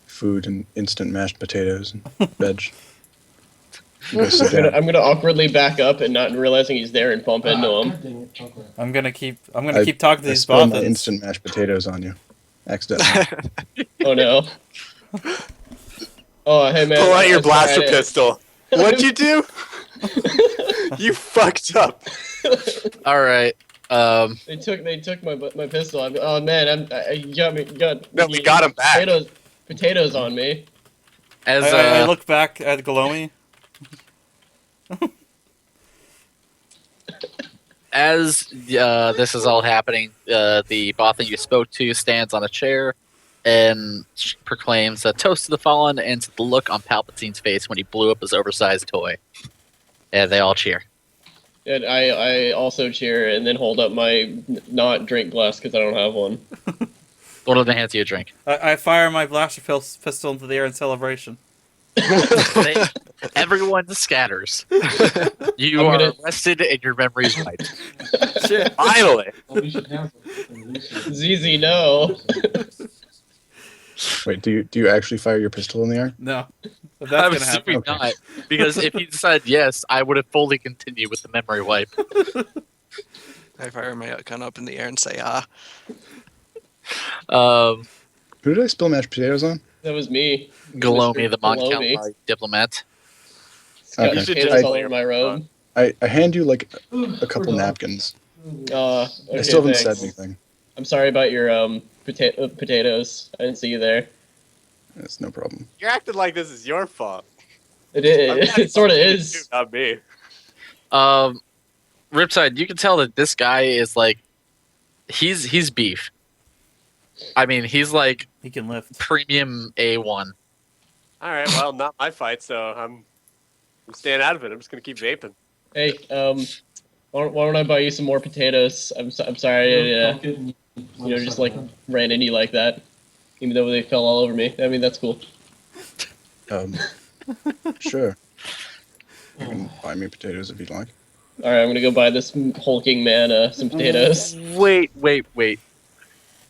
food and instant mashed potatoes and veg. Go sit down. I'm gonna awkwardly back up and not realizing he's there and bump into him. God dang it, chocolate. I'm gonna keep talking to I these spilled my Bothans. instant mashed potatoes on you, accidentally. Oh no. Oh hey man. Pull out your I'm blaster sorry, pistol. What'd you do? You fucked up. All right. They took my pistol. Oh man, you got No, we got him back. Potatoes on me. As I look back at Glomy. As this is all happening, the Bothan you spoke to stands on a chair and proclaims a toast to the fallen and to the look on Palpatine's face when he blew up his oversized toy. And they all cheer. And I also cheer and then hold up my not drink glass because I don't have one. One of them hands you a drink. I fire my blaster pistol into the air in celebration. Everyone scatters. You I'm are gonna- arrested and your memory's wiped. Shit. Finally. Well, we should have them. ZZ, no. Wait, do you actually fire your pistol in the air? No. If I'm that's gonna happen. assuming not, because if you said yes, I would have fully continued with the memory wipe. I fire my gun up in the air and say, ah. Who did I spill mashed potatoes on? That was me. Galomi, the Galomi. Mon diplomat. It's got Okay. You should potatoes just all lay over your my robe. I hand you like a couple We're done. napkins. Okay, I still haven't thanks. said anything. I'm sorry about your potatoes. I didn't see you there. It's no problem. You're acting like this is your fault. It is. I'm not It sort of fucking is. you, not me. Ripside, you can tell that this guy is like, he's beef. I mean, he's like He can lift. premium A1. All right, well, not my fight, so I'm staying out of it. I'm just gonna keep vaping. Hey, why don't I buy you some more potatoes? I'm sorry, I, Don't get me just like ran into you like that, even though they fell all over me. I mean, that's cool. Sure. You can buy me potatoes if you'd like. All right, I'm gonna go buy this hulking man some potatoes. Wait.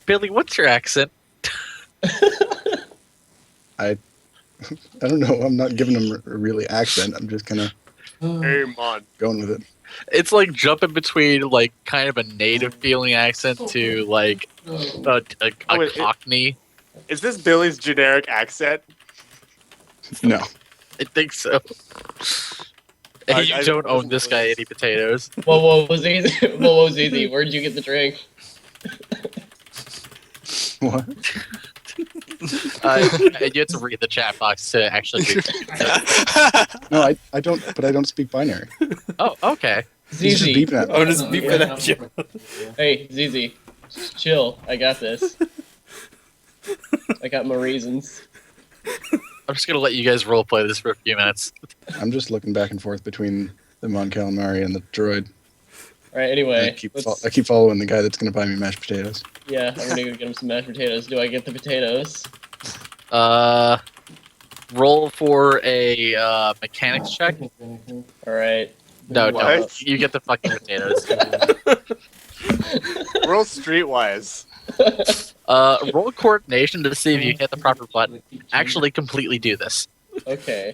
Billy, what's your accent? I don't know. I'm not giving him a really accent. I'm just kind of Hey, man. Going with it. It's like jumping between like kind of a native feeling accent to like a Oh, it- Cockney. Is this Billy's generic accent? No. I think so. Hey, you I don't wasn't own this guy really- any potatoes. Whoa, was easy. Whoa, was easy. Where did you get the drink? What? You have to read the chat box to actually read. No, I don't. But I don't speak binary. Oh, okay. He's just ZZ. beeping at me. Oh, just beep it at you. Hey, ZZ. Just chill. I got this. I got my reasons. I'm just gonna let you guys roleplay this for a few minutes. I'm just looking back and forth between the Mon Calamari and the droid. Alright, And anyway. I keep following the guy that's going to buy me mashed potatoes. Yeah, I'm gonna go get him some mashed potatoes. Do I get the potatoes? Roll for a mechanics check. Alright. No, What? you get the fucking potatoes. Roll streetwise. Roll coordination to see if you hit the proper button. Actually, completely do this. Okay.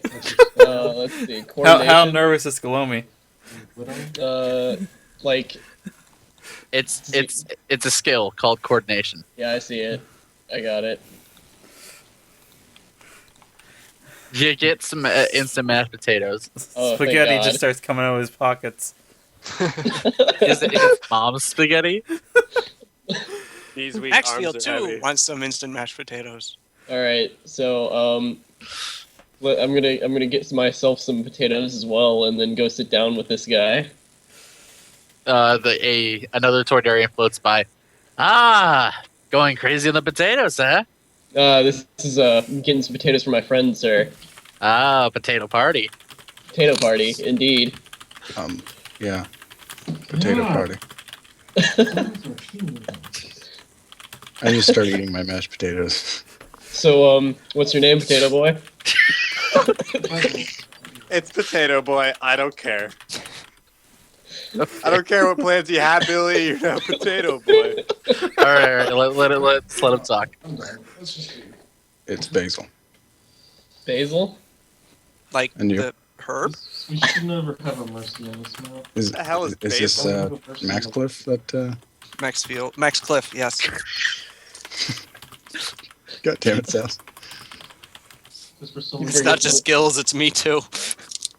Let's see. How Coordination. nervous is Galomi? Like, It's a skill called coordination. yeah, I see it. I got it. You get some instant mashed potatoes. Oh, thank Spaghetti God. just starts coming out of his pockets. Is it his mom's spaghetti? These weak Maxfield arms are too heavy. wants some instant mashed potatoes. Alright, so, I'm gonna get myself some potatoes as well, and then go sit down with this guy. Another Toydarian floats by. Ah, going crazy on the potatoes, huh? This is, I'm getting some potatoes for my friend, sir. Ah, potato party. Potato party, indeed. Yeah. Potato party. I need to start eating my mashed potatoes. So, what's your name, Potato Boy? It's Potato Boy. I don't care. I don't care what plans you have, Billy. You're now Potato Boy. All right, let's let him talk. It's basil. Basil? Like And you? the herb? We should never have a mercy on this map. Is The hell is this basil? Max Cliff that? Max Cliff, yes. God damn it, Sal. Because for some It's It's not just Gills, it's me too.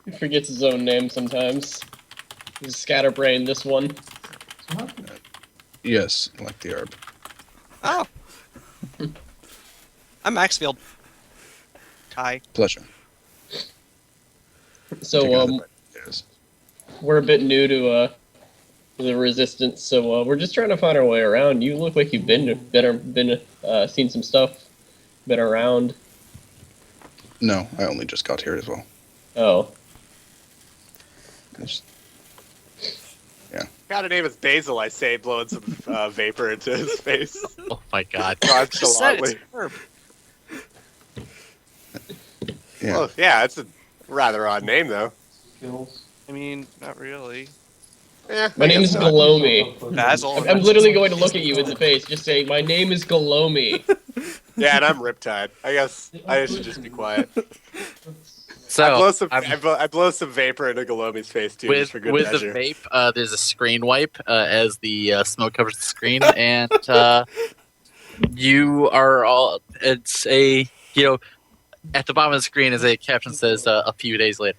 He forgets his own name sometimes. He's scatterbrained, this one. Yes, like the herb. Oh. I'm Maxfield. Hi. Pleasure. So, Check out the potatoes. we're a bit new to, the Resistance, so, we're just trying to find our way around. You look like you've been seen some stuff, been around. No, I only just got here as well. Oh. It's- Got a name is Basil. I say, blowing some vapor into his face. Oh my god. Nonchalantly. herb. Yeah. Well, yeah, it's a rather odd name, though. skills. I mean, not really. Yeah, My I name guess is not. Galomi. Basil. I'm literally going to look at you in the face, just say, my name is Galomi. Yeah, and I'm Riptide. I guess I should just be quiet. So I blow some vapor into Galomi's face too, just for good with measure. the vape, there's a screen wipe as the smoke covers the screen, and you are all. It's a at the bottom of the screen is a caption that says a few days later.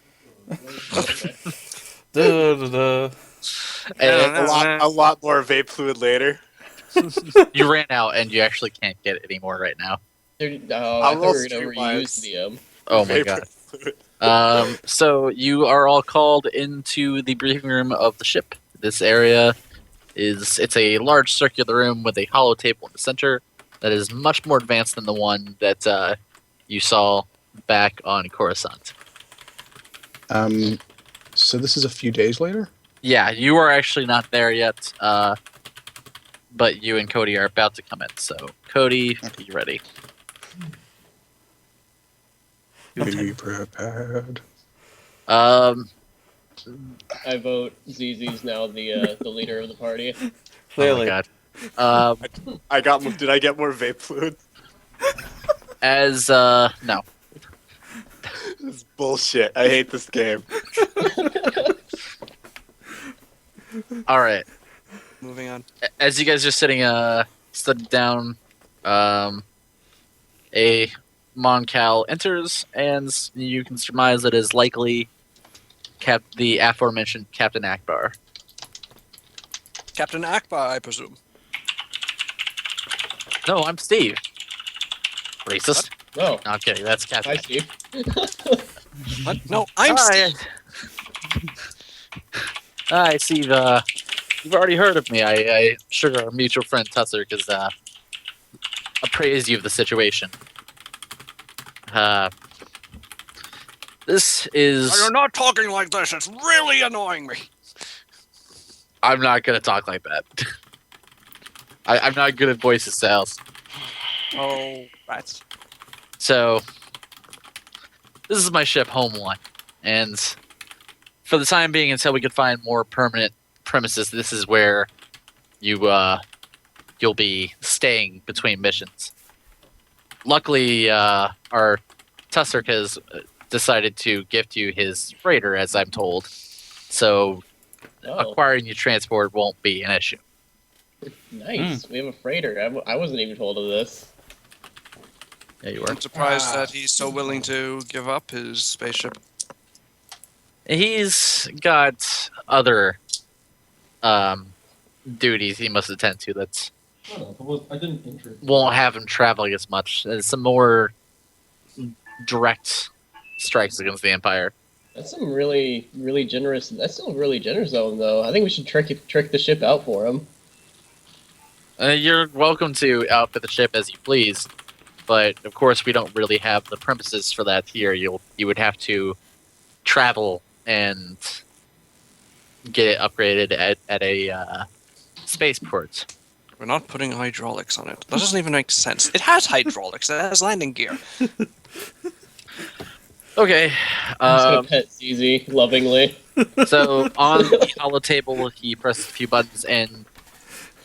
Da-da-da. And A lot more vape fluid later. you ran out, and you actually can't get it anymore right now. I I'll thought roll we were going to streetwise. reuse the, Oh my Vapor god. fluid. So you are all called into the briefing room of the ship. This area it's a large circular room with a hollow table in the center that is much more advanced than the one that you saw back on Coruscant. So this is a few days later? Yeah, you are actually not there yet, but you and Cody are about to come in. So, Cody, are you ready? Be prepared. I vote ZZ's now the leader of the party. Clearly. Oh my god. Did I get more vape fluid? No. This is bullshit. I hate this game. All right. Moving on. As you guys are sitting, stood down, a Moncal enters, and you can surmise it is likely the aforementioned Captain Akbar. Captain Akbar, I presume. No, I'm Steve. Racist. No. No, I'm kidding. That's Captain. Hi, Steve. What? No, I'm Hi. Steve. Hi, Steve. You've already heard of me. I'm sure our mutual friend Tusser has appraised you of the situation. This is. You're not talking like this. It's really annoying me. I'm not gonna talk like that. I'm not good at voices styles. Oh, rats. So, this is my ship, Home One, and for the time being, until we can find more permanent premises, this is where you'll be staying between missions. Luckily, our Tusser has decided to gift you his freighter, as I'm told, so Oh, acquiring your transport won't be an issue. nice. We have a freighter. I wasn't even told of this. Yeah, you were. I'm surprised that he's so willing to give up his spaceship. He's got other duties he must attend to that I didn't enter. won't have him traveling as much. Some more direct strikes against the Empire. That's some really, really generous. That's still really generous of him, though. I think we should trick the ship out for him. You're welcome to outfit the ship as you please, but of course we don't really have the premises for that here. You would have to travel and get it upgraded at a spaceport. We're not putting hydraulics on it. That doesn't even make sense. It has hydraulics. It has landing gear. Okay. I'm just gonna pet CZ lovingly. So on the hollow table, he presses a few buttons, and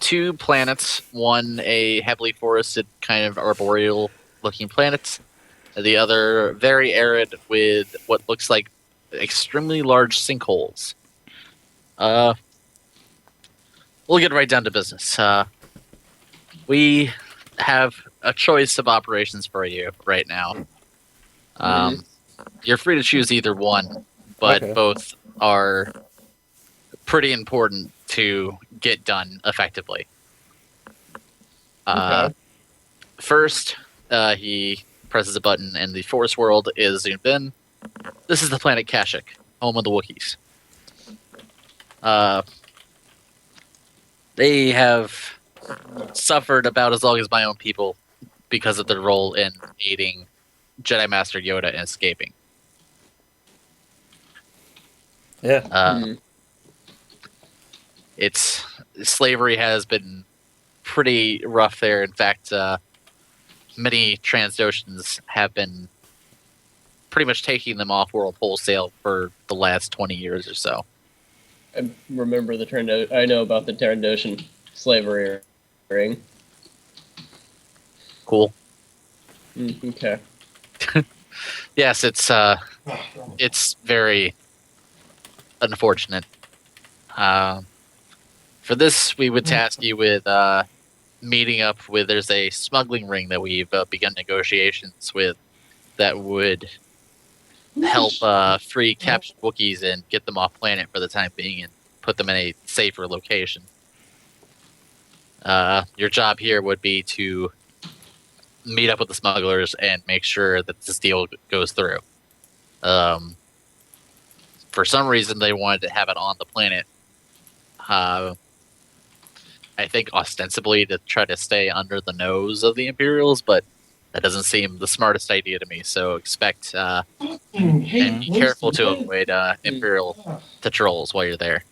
two planets, one a heavily forested kind of arboreal-looking planet, and the other very arid with what looks like extremely large sinkholes. We'll get right down to business. We have a choice of operations for you right now. You're free to choose either one, but Okay. both are pretty important to get done effectively. Okay. First, he presses a button and the forest world is zoomed in. This is the planet Kashyyyk, home of the Wookiees. They have suffered about as long as my own people because of their role in aiding Jedi Master Yoda in escaping. Yeah. Mhm. It's slavery has been pretty rough there. In fact, many Transoceans have been pretty much taking them off world wholesale for the last 20 years or so. I remember I know about the Trandoshan slavery ring. Cool. Okay. Yes, it's very unfortunate. For this, we would task you with meeting up with. There's a smuggling ring that we've begun negotiations with that would help free captured Wookiees and get them off planet for the time being and put them in a safer location. Your job here would be to meet up with the smugglers and make sure that this deal goes through. For some reason, they wanted to have it on the planet. I think ostensibly to try to stay under the nose of the Imperials, but that doesn't seem the smartest idea to me. So expect and be careful to avoid Imperial patrols while you're there.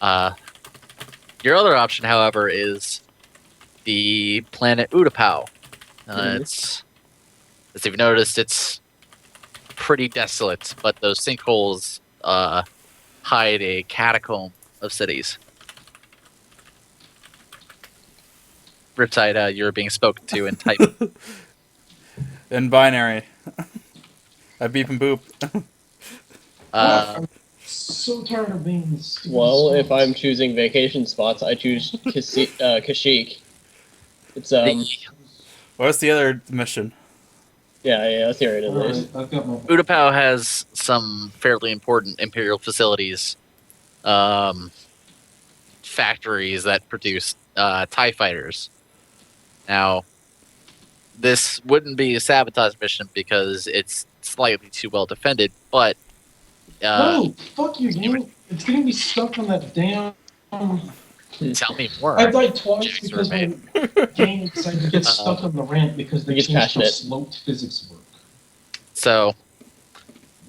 Your other option, however, is the planet Utapau. It's, as you've noticed, it's pretty desolate, but those sinkholes hide a catacomb of cities. Riptide, you're being spoken to in type. In binary. I beep and boop. Uh, So tired of being in this stupid Well, if spots. I'm choosing vacation spots, I choose Kashyyyk. It's What's the other mission? yeah, let's hear it at Alright, least. I've got my. Utapau has some fairly important Imperial facilities, factories that produce TIE fighters. Now, this wouldn't be a sabotage mission because it's slightly too well defended, but No, fuck you, game. It's getting me stuck on that damn. tell me more. I died twice Jags because were my game decided to get stuck on the ramp because they He gets changed how passionate. sloped physics work So,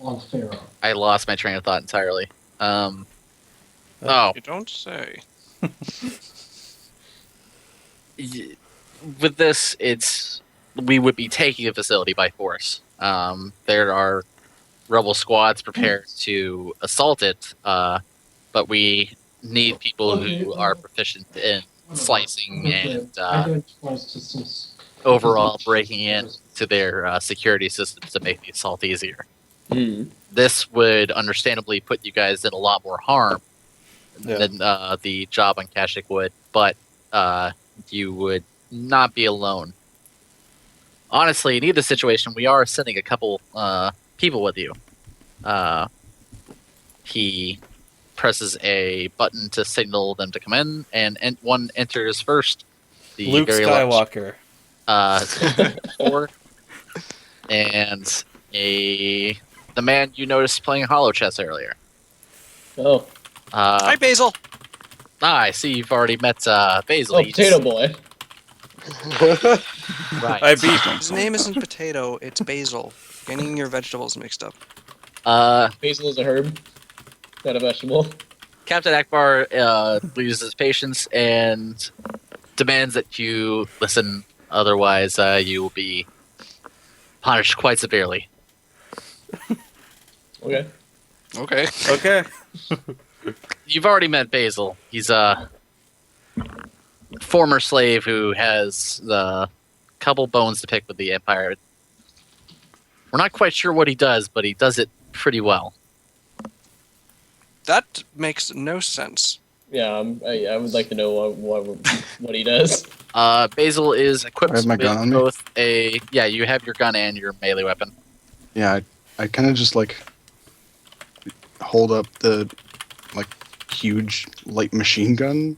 on Pharaoh. I lost my train of thought entirely. Oh, You don't say. with this, we would be taking a facility by force. There are rebel squads prepared to assault it, but we need people who are proficient in slicing and I died twice to some. overall breaking in to their security systems to make the assault easier. Hmm. This would understandably put you guys in a lot more harm Yeah. than the job on Kashyyyk would, but you would not be alone. Honestly, in either situation, we are sending a couple people with you. He presses a button to signal them to come in, and one enters first. The Luke very large, Skywalker. 4, and the man you noticed playing hollow chess earlier. Oh, Hi, Basil. I see you've already met Basil. oh, He's- Potato Boy. Right. I beat. His name isn't Potato, it's Basil. Getting your vegetables mixed up. Basil is a herb, not a vegetable. Captain Akbar loses his patience and demands that you listen. Otherwise, you will be punished quite severely. Okay. Okay. Okay. You've already met Basil. He's a former slave who has a couple bones to pick with the Empire. We're not quite sure what he does, but he does it pretty well. That makes no sense. Yeah, I would like to know what he does. Basil is equipped I have my with gun on me. both a you have your gun and your melee weapon. Yeah, I kind of just like hold up the like huge light machine gun.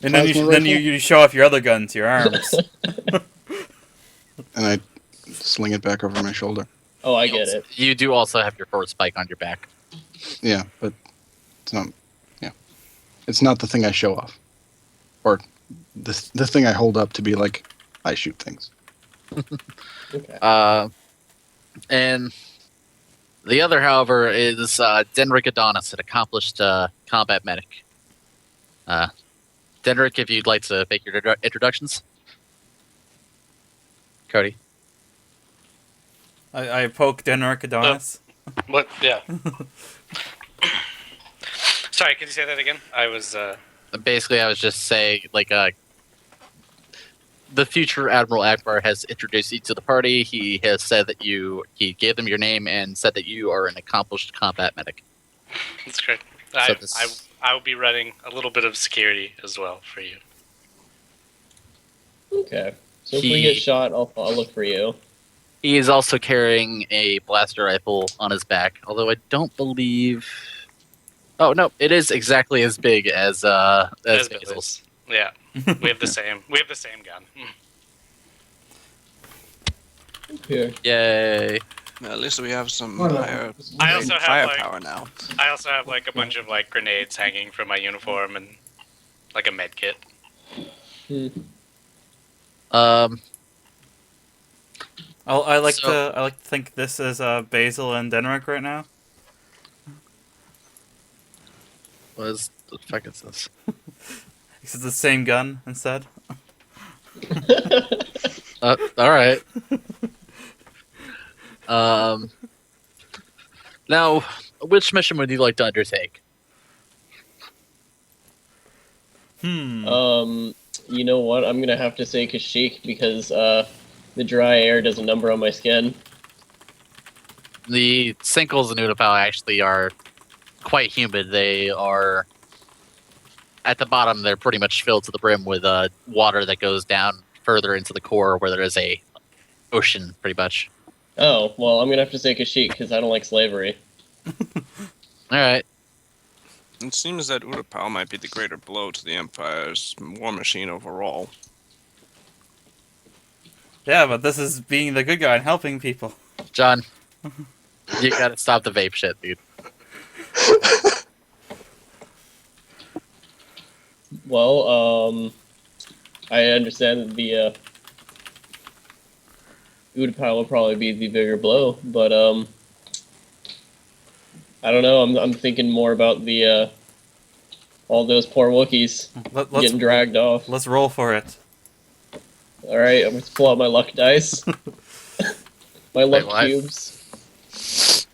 And then Plasma then rifle? you show off your other guns, your arms. And I sling it back over my shoulder. Oh, I get it. You do also have your forward spike on your back. Yeah, but it's not. Yeah, it's not the thing I show off, or the thing I hold up to be like I shoot things. Okay. And the other, however, is Denric Adonis, an accomplished combat medic. Denric, if you'd like to make your introductions. Cody. I poke Denric Adonis. What? Yeah. Sorry, could you say that again? I was. Basically, I was just saying, like, the future Admiral Akbar has introduced you to the party. He has said that he gave them your name and said that you are an accomplished combat medic. That's great. So this- I will be running a little bit of security as well for you. Okay. So if we He- get shot, I'll look for you. He is also carrying a blaster rifle on his back, although I don't believe. Oh no, it is exactly as big as As Basil's. Yeah, we have the same. We have the same gun. Here. Yay! Well, at least we have some Whatever. higher I also have firepower now. I also have like a bunch of like grenades hanging from my uniform and like a med kit. I like So- to think this is Basil and Denric right now. What is the fuck is this? Is it the same gun instead? All right. Now, which mission would you like to undertake? You know what? I'm gonna have to say Kashyyyk because the dry air does a number on my skin. The sinkholes in Utapau actually are quite humid. They are at the bottom. They're pretty much filled to the brim with water that goes down further into the core, where there is a ocean, pretty much. Oh, well, I'm gonna have to say Kashyyyk because I don't like slavery. All right. It seems that Utapau might be the greater blow to the Empire's war machine overall. Yeah, but this is being the good guy and helping people. John, you gotta stop the vape shit, dude. Well, I understand that the Utapau will probably be the bigger blow, but I don't know. I'm thinking more about the all those poor Wookiees getting dragged off. Let's roll for it. All right, I'm going to pull out my luck dice, my luck what? cubes.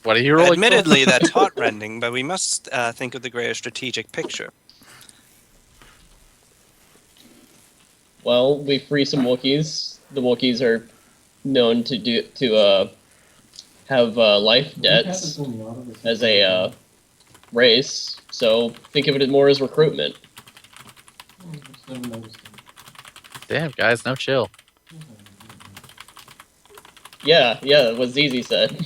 What are you rolling? Admittedly, that's heartrending, but we must think of the greater strategic picture. Well, we free some Wookiees. The Wookiees are known to have life debts as a race, so think of it more as recruitment. Damn, guys, no chill. Yeah, what Zizi said.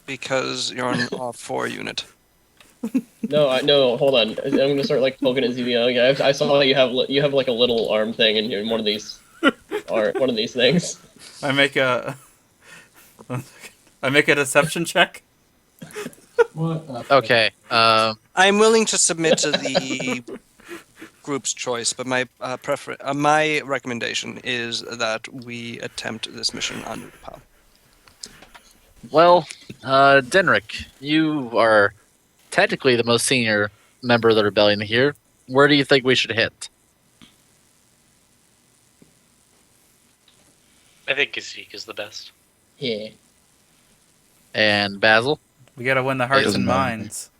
Because you're an R4 unit. No, hold on. I'm gonna start like poking at Zizi. I saw you have like a little arm thing in one of these, or one of these things. I make a deception check. Okay. I'm willing to submit to the group's choice, but my my recommendation is that we attempt this mission on Utapau. Well, Denrick, you are technically the most senior member of the rebellion here. Where do you think we should hit? I think Kashyyyk is the best. Yeah. And Basil? We gotta win the hearts doesn't and matter. minds.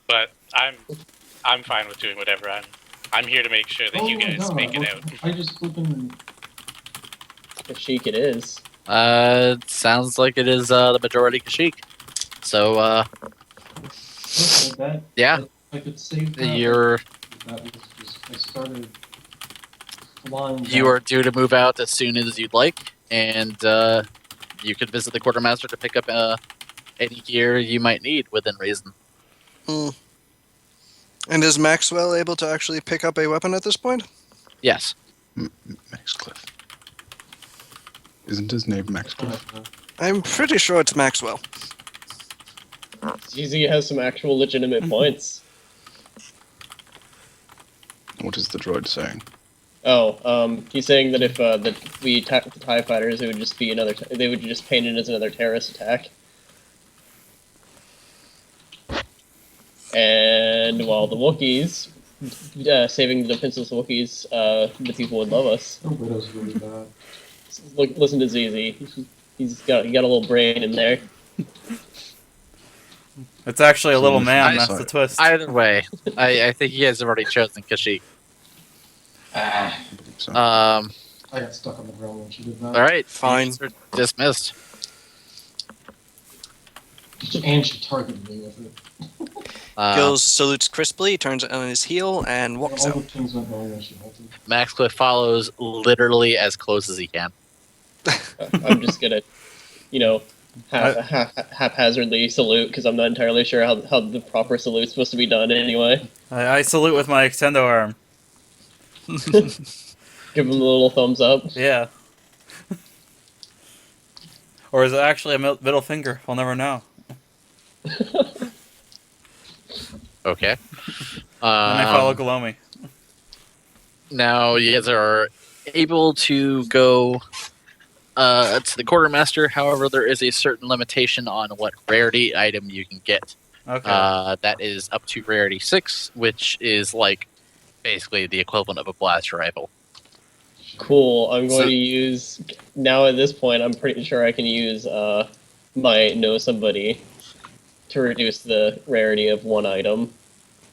But I'm fine with doing whatever. I'm here to make sure that you guys make it out. I just flipping. Kashyyyk it is. Sounds like it is the majority Kashyyyk. So, That, yeah, I could save that. you're That was just, I started flying. you back. are due to move out as soon as you'd like, and you could visit the quartermaster to pick up any gear you might need within reason. And is Maxwell able to actually pick up a weapon at this point? Yes. Maxcliff. Isn't his name Maxcliff? I'm pretty sure it's Maxwell. Zizi has some actual legitimate points. What is the droid saying? Oh, he's saying that if we attacked the TIE fighters, it would just be they would just paint it as another terrorist attack. And while the Wookiees, saving the defenseless Wookiees, the people would love us. The widow's really bad. Look, listen to ZZ. He's got a little brain in there. It's actually a little man. I- That's the twist. Either way, I think you guys have already chosen Kashyyyk. I believe so. I got stuck on the ground when she did that. All right, Fine. you guys are dismissed. And she targeted me with it. Gills salutes crisply, turns on his heel, and walks All out. the things went wrong when she halted. Maxcliff follows literally as close as he can. I'm just gonna, haphazardly salute because I'm not entirely sure how the proper salute's supposed to be done anyway. I salute with my extendo arm. Give him a little thumbs up. Yeah. Or is it actually a middle finger? We'll never know. Okay. And I follow Galomi. Now you guys are able to go to the quartermaster. However, there is a certain limitation on what rarity item you can get. Okay. That is up to rarity 6, which is like basically the equivalent of a blaster rifle. Cool. I'm going So- to use now. At this point, I'm pretty sure I can use my know somebody to reduce the rarity of one item.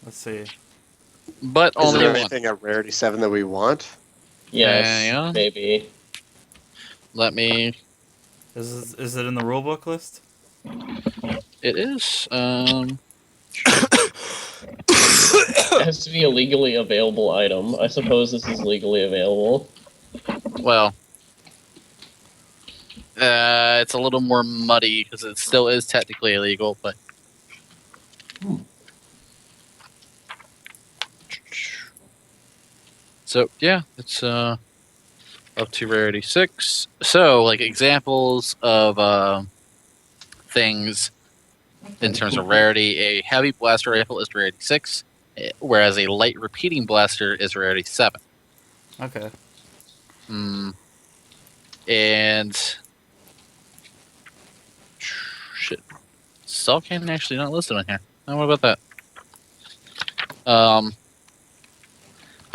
Let's see. But Is only there one. anything at Rarity 7 that we want? Yes, Yeah. maybe. Let me. Is it in the rule book list? It is. It has to be a legally available item. I suppose this is legally available. Well, it's a little more muddy because it still is technically illegal, but. So yeah, it's up to rarity 6. So like examples of things in terms of rarity, a heavy blaster rifle is rarity 6, whereas a light repeating blaster is rarity 7. Okay. And shit, assault cannon actually not listed on here. Oh, what about that?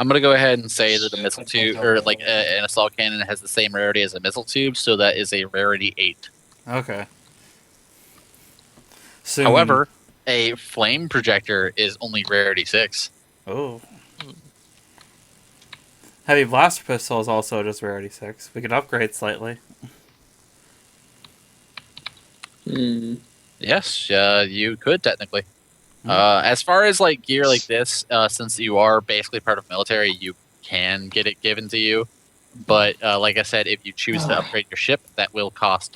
I'm gonna go ahead and say that a missile tube, or like an assault cannon, has the same rarity as a missile tube, so that is a rarity 8. Okay. Soon. However, a flame projector is only rarity 6. Oh. Heavy blaster pistol is also just rarity 6. We could upgrade slightly. Yes, you could technically. As far as like gear like this, since you are basically part of military, you can get it given to you. But like I said, if you choose to upgrade your ship, that will cost,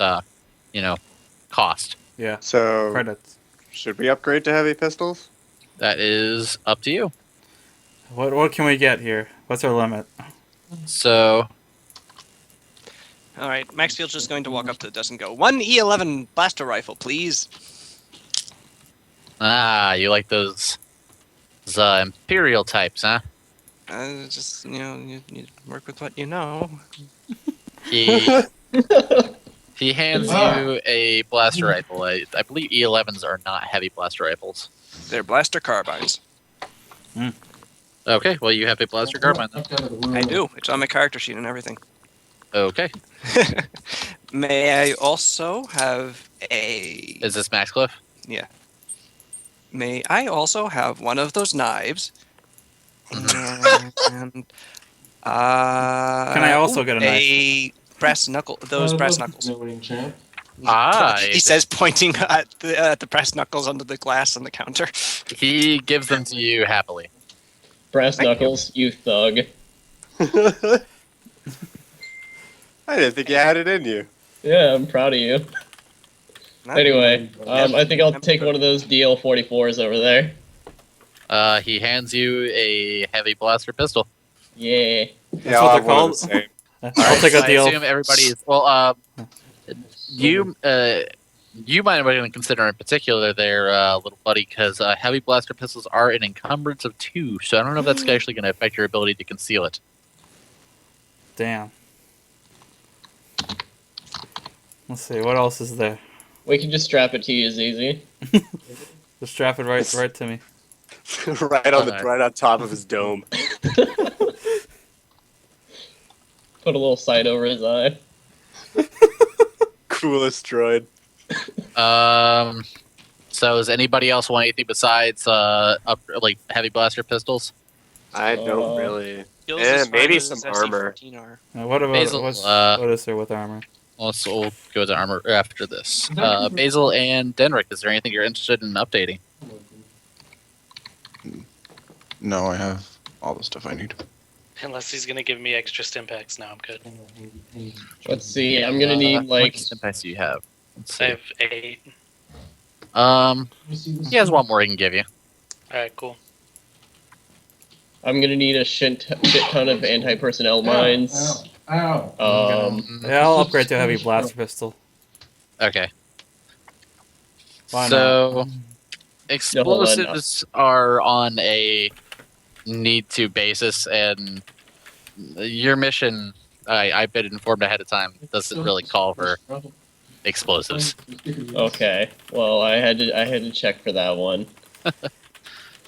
cost. Yeah. So, Credits. should we upgrade to heavy pistols? That is up to you. What can we get here? What's our limit? So, All right, Maxfield's just going to walk up to the desk and go, 1 E11 blaster rifle, please. you like those Imperial types, huh? Just, you work with what you know. He hands you a blaster rifle. I believe E11s are not heavy blaster rifles. They're blaster carbines. Okay, well you have a blaster carbine then. I do. It's on my character sheet and everything. Okay. May I also have a... Is this Max Cliff? Yeah. May I also have one of those knives? And, Can I also get a knife? Brass knuckle. Those brass knuckles. Champ. He says, pointing at the brass knuckles under the glass on the counter. He gives them to you happily. Brass knuckles, you thug. I didn't think you had it in you. Yeah, I'm proud of you. Anyway, I think I'll take one of those DL-44s over there. He hands you a heavy blaster pistol. Yeah. Yeah, what I'll they're have one of called? the same. I'll take a I deal. assume everybody is you might want to consider in particular there, little buddy, because heavy blaster pistols are an encumbrance of 2, so I don't know if that's actually going to affect your ability to conceal it. Damn. Let's see, what else is there? We can just strap it to you as easy. Just strap it right to me. right on top of his dome. Put a little sight over his eye. Coolest droid. So does anybody else want anything besides like heavy blaster pistols? I don't really. Skills Yeah, as far maybe as some SC-14 are. What about Basil, what is there with armor? We'll go to armor after this. Basil and Denrick, is there anything you're interested in updating? No, I have all the stuff I need. Unless he's gonna give me extra stimpaks, now I'm good. Let's see, I'm gonna need, How like... much impacts do you have? Let's I see. have 8. He has one more he can give you. Alright, cool. I'm gonna need a shit ton of anti-personnel mines. Ow. Yeah, I'll upgrade to a heavy blaster pistol. Okay. Why So, not? explosives are on a need-to basis, and your mission, I've been informed ahead of time, doesn't really call for explosives. Okay, well, I had to check for that one.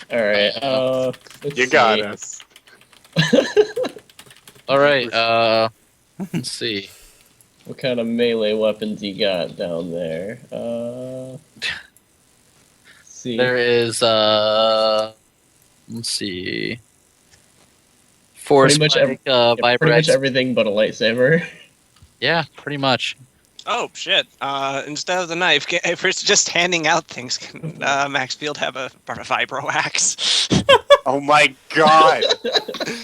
Alright, let's You got see. us. Alright, let's see. What kind of melee weapons you got down there? Let's see. There is, let's see. Force Pretty much Spike, pretty much Vibrex. everything but a lightsaber. Yeah, pretty much. Oh shit! Instead of the knife, if it's just handing out things, can Maxfield have a vibro axe? Oh my god!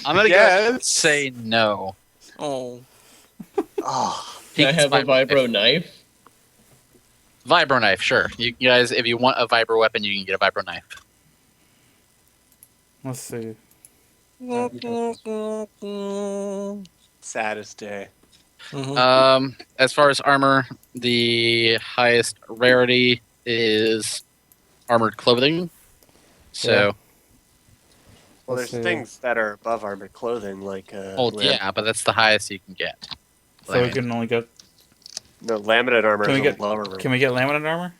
I'm gonna go ahead and Yes. say no. Oh. Oh, Can I Peaks have a vibro knife? Vibro knife, sure. You guys, if you want a vibro weapon, you can get a vibro knife. Let's see. saddest day. As far as armor, the highest rarity is armored clothing. So, Well, Let's there's see. things that are above armored clothing, like yeah, but that's the highest you can get. So we can only get. no laminate armor Can is we a get- lower rarity. Can we get laminate armor?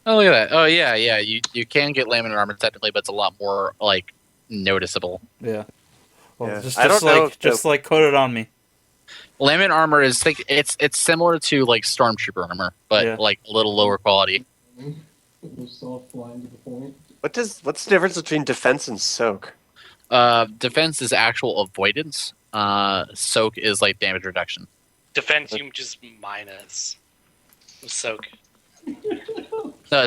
Oh, look at that. Oh, yeah. You can get laminate armor technically, but it's a lot more like noticeable. Yeah. Well, Yeah. just I don't know if just like coat it on me. Laminate armor is it's similar to like stormtrooper armor, but Yeah. like a little lower quality. We're soft line to the point. What's the difference between defense and soak? Defense is actual avoidance. Soak is like damage reduction. Defense, you just minus. Soak.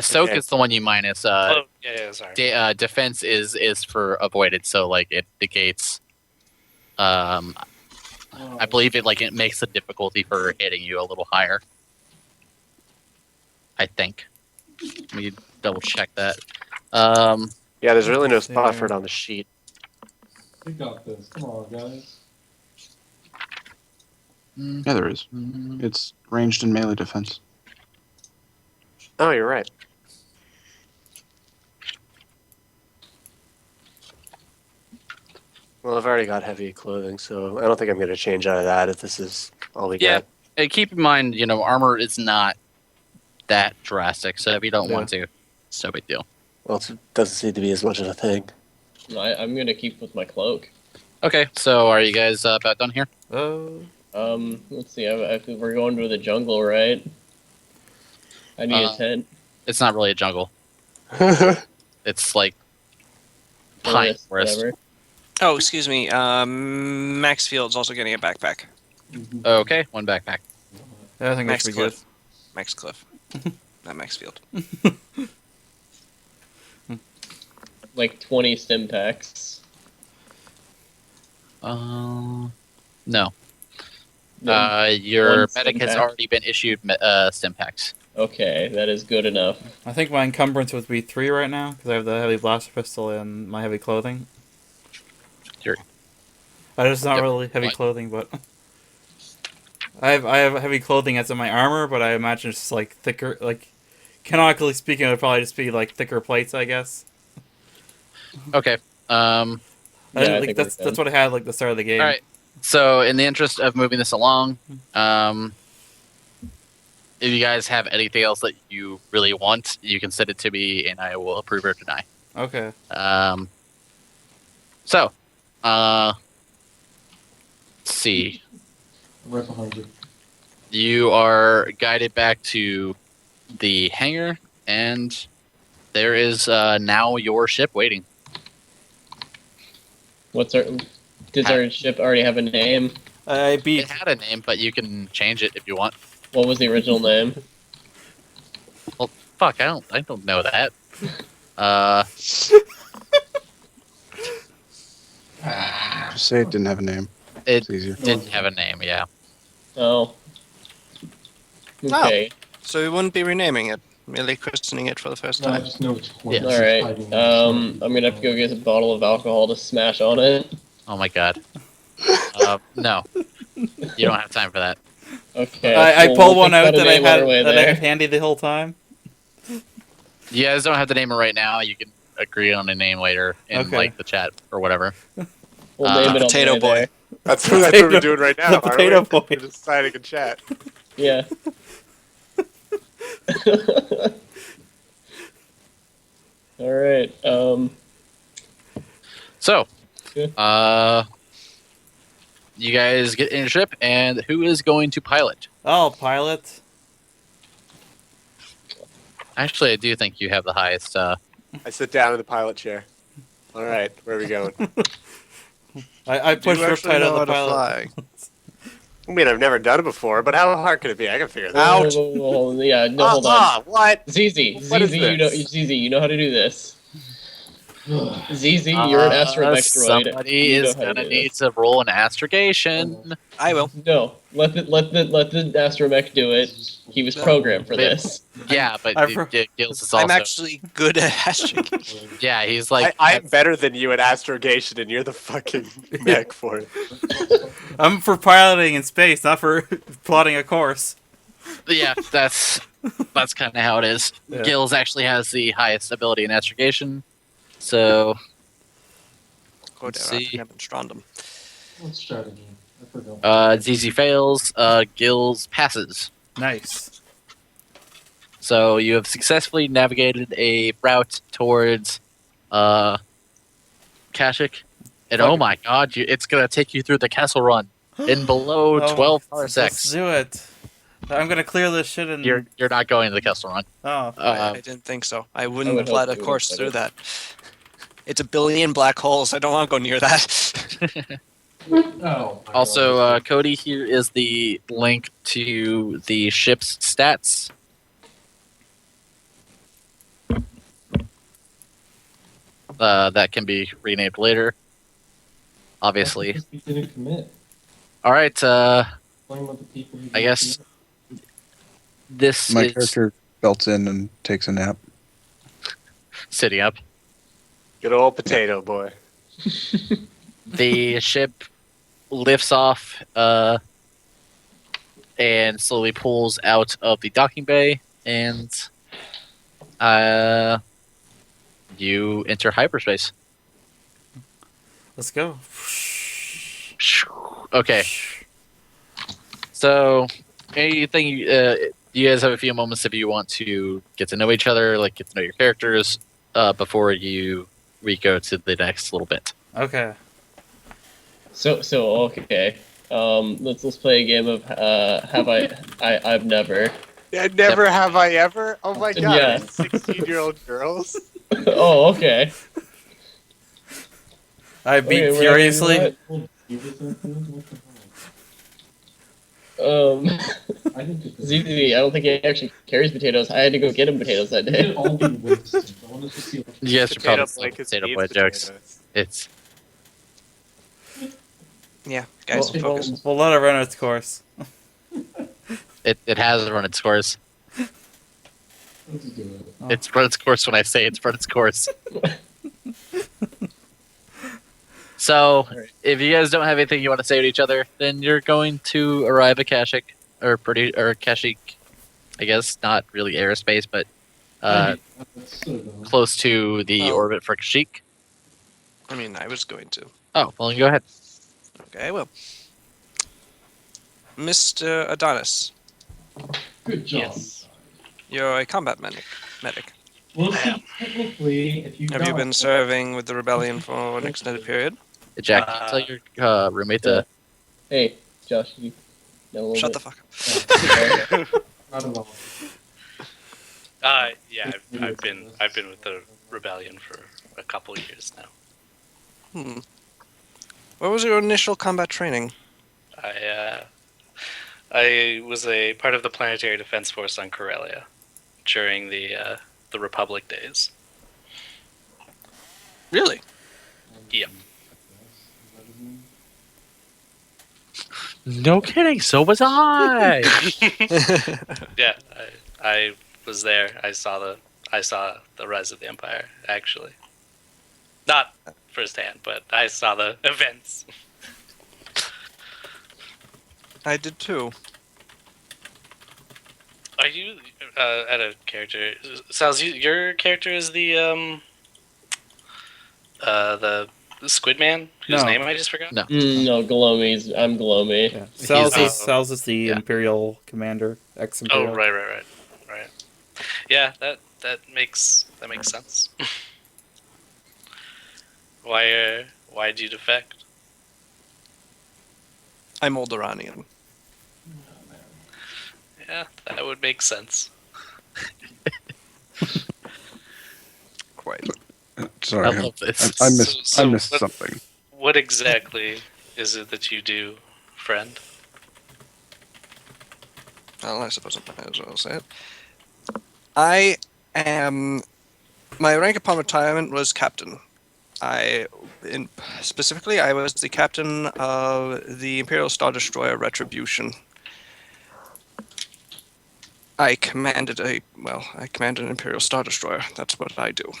Soak Okay. is the one you minus. Yeah, sorry. Defense is for avoided, so like it negates. I believe it makes the difficulty for hitting you a little higher. I think. Let me double check that. Yeah, there's really no spot There. for it on the sheet. We got this. Come on, guys. Yeah, there is. It's ranged and melee defense. Oh, you're right. Well, I've already got heavy clothing, so I don't think I'm going to change out of that if this is all we Yeah. get. And keep in mind, armor is not that drastic, so if you don't want to, it's no big deal. Well, it doesn't seem to be as much of a thing. I'm gonna keep with my cloak. Okay, so are you guys about done here? Let's see. We're going to the jungle, right? I need a tent. It's not really a jungle. It's like pine Forest, forest. whatever. Oh, excuse me. Maxfield's also getting a backpack. Okay, one backpack. Yeah, I think that Max should be good. Cliff. Max Cliff. Not Maxfield. Like 20 stim packs. No. No. Your One medic stim has pack. already been issued stim packs. Okay, that is good enough. I think my encumbrance would be 3 right now because I have the heavy blaster pistol and my heavy clothing. Sure. It's not Yep. really heavy Fine. clothing, but I have heavy clothing as in my armor, but I imagine it's like thicker. Like canonically speaking, it would probably just be like thicker plates, I guess. Okay. I Yeah, I think think that's we're done. what I had like the start of the game. All right. So, in the interest of moving this along, if you guys have anything else that you really want, you can send it to me, and I will approve or deny. Okay. So, let's see. Right behind you. You are guided back to the hangar, and there is now your ship waiting. Does our ship already have a name? I beat. It had a name, but you can change it if you want. What was the original name? Fuck, I don't know that. Just say it didn't have a name. It It's easier. didn't have a name. Yeah. Oh. Okay. So we wouldn't be renaming it, merely christening it for the first No, I time. just know it's Yeah. close. All right. Hiding in I'm gonna have to go get a bottle of alcohol to smash on it. Oh my god. No, you don't have time for that. Okay. I well, pulled we'll one think out about a that I name on had our way that I there. had handy the whole time. You guys don't have to name it right now. You can agree on a name later in Okay. like the chat or whatever. We'll name it on the Potato way Boy. there. That's what we're doing right now. The aren't Potato we? Boy. We're deciding in chat. Yeah. All right. So, Yeah. you guys get in your ship, and who is going to pilot? Oh, pilot. Actually, I do think you have the highest. I sit down in the pilot chair. All right, where are we going? I Do you pushed actually Riptide know on the how to pilot. fly? I mean, I've never done it before, but how hard could it be? I can figure that Whoa, out. whoa, whoa, whoa, yeah, no, hold on. What? ZZ, What is ZZ, you know how to do this. ZZ, you're an astromech droid. Somebody You know is how to gonna do need this. to roll an astrogation. I will. No, let the astromech do it. He was programmed for this. Yeah, but I for- Gills is I'm also. actually good at astrogation. Yeah, he's like. I'm better than you at astrogation, and you're the fucking mech for it. I'm for piloting in space, not for plotting a course. Yeah, that's kind of how it is. Yeah. Gills actually has the highest ability in astrogation, so Go Let's down see. Strandum. Let's start again. I forgot. ZZ fails. Gills passes. Nice. So you have successfully navigated a route towards Kashyyyk, and oh my god, it's gonna take you through the castle run in below 12 Let's parsecs. do it. I'm gonna clear this shit and. You're not going to the castle run. Oh. I didn't think so. I wouldn't would let hope a you course would, through but- that. It's a billion black holes. I don't want to go near that. Oh, my Also, God. Cody, here is the link to the ship's stats. That can be renamed later, obviously. He didn't commit. All right, Playing with the people who I didn't guess commit. this My is character belts in and takes a nap. sitting up. Good old potato boy. The ship lifts off and slowly pulls out of the docking bay, and you enter hyperspace. Let's go. Okay. So, anything you guys have a few moments if you want to get to know each other, like get to know your characters, before we go to the next little bit. Okay. So okay. Let's play a game of have I've never. Yeah, never have I ever. Oh my god, Yeah. 16-year-old girls. Oh, okay. I beat Okay, we're not furiously. gonna Well, you did something? What the do that. hell? I didn't get this. ZZ, I don't think he actually carries potatoes. I had to go get him potatoes that They could day. all be Winston. I wanted to see what You guys should Potato probably stop blankets potato needs boy jokes. potatoes. It's Yeah, guys, Well, focus. We'll let it run its course. it has run its course. Let's do it. Oh. It's run its course when I say it's run its course. So, if you guys don't have anything you want to say to each other, then you're going to arrive at Kashyyyk, or Kashyyyk, I guess, not really aerospace, but That's so dumb. close to the Oh. orbit for Kashyyyk. I mean, I was going to. Oh, well, you go ahead. Okay, I will. Mr. Adonis, Good job. Yes. you're a combat medic. Well, see, technically, if you Have you die- been serving with the rebellion for an extended period? Jack, can you tell your roommate to... Hey, Josh, you know a little Shut bit? the fuck up. Not at all. Yeah, I've been with the rebellion for a couple years now. What was your initial combat training? I was a part of the Planetary Defense Force on Corellia during the Republic days. Really? Yep. No kidding, so was I! Yeah, I was there. I saw the rise of the Empire. Actually, not firsthand, but I saw the events. I did too. Are you at a character? Sal's your character is the Squid Man, whose No. name I just forgot. No. No, Gloomies. I'm Gloomy. Yeah. Sal's is the Yeah. Imperial commander, ex-Imperial. Oh, right. Yeah, that makes sense. Why'd you defect? I'm Oldoranian. Yeah, that would make sense. Quite. Sorry, I love this. I missed So I missed what- something. What exactly is it that you do, friend? Well, I suppose I might as well say it. I am. My rank upon retirement was captain. Specifically, I was the captain of the Imperial Star Destroyer Retribution. I commanded an Imperial Star Destroyer. That's what I do.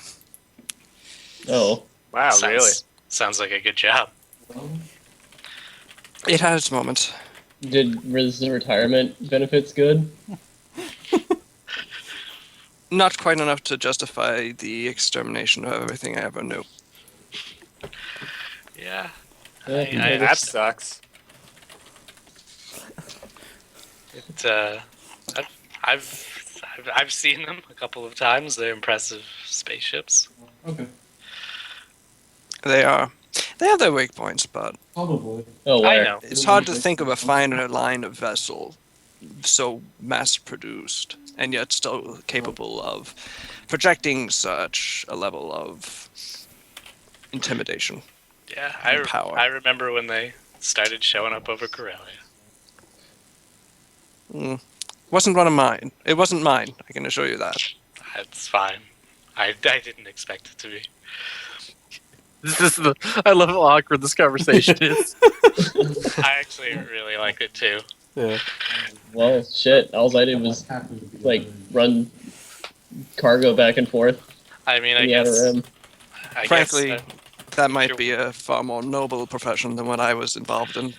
Oh, Wow, sounds, really? Sounds like a good job. It had its moments. was the retirement benefits good? Not quite enough to justify the extermination of everything I ever knew. Yeah. Yeah, That sucks. I've seen them a couple of times. They're impressive spaceships. Okay. They are. They have their weak points, but Probably. Oh, I where? know. it's hard to think of a finer line of vessel so mass-produced and yet still capable of projecting such a level of intimidation. Yeah, Power. I remember when they started showing up over Corellia. Wasn't one of mine. It wasn't mine, I can assure you that. That's fine. I didn't expect it to be. I love how awkward this conversation is. I actually really liked it too. Yeah. Well, shit. All I did was like run cargo back and forth I mean, in the outer rim. I Frankly, guess, that might be a far more noble profession than what I was involved in.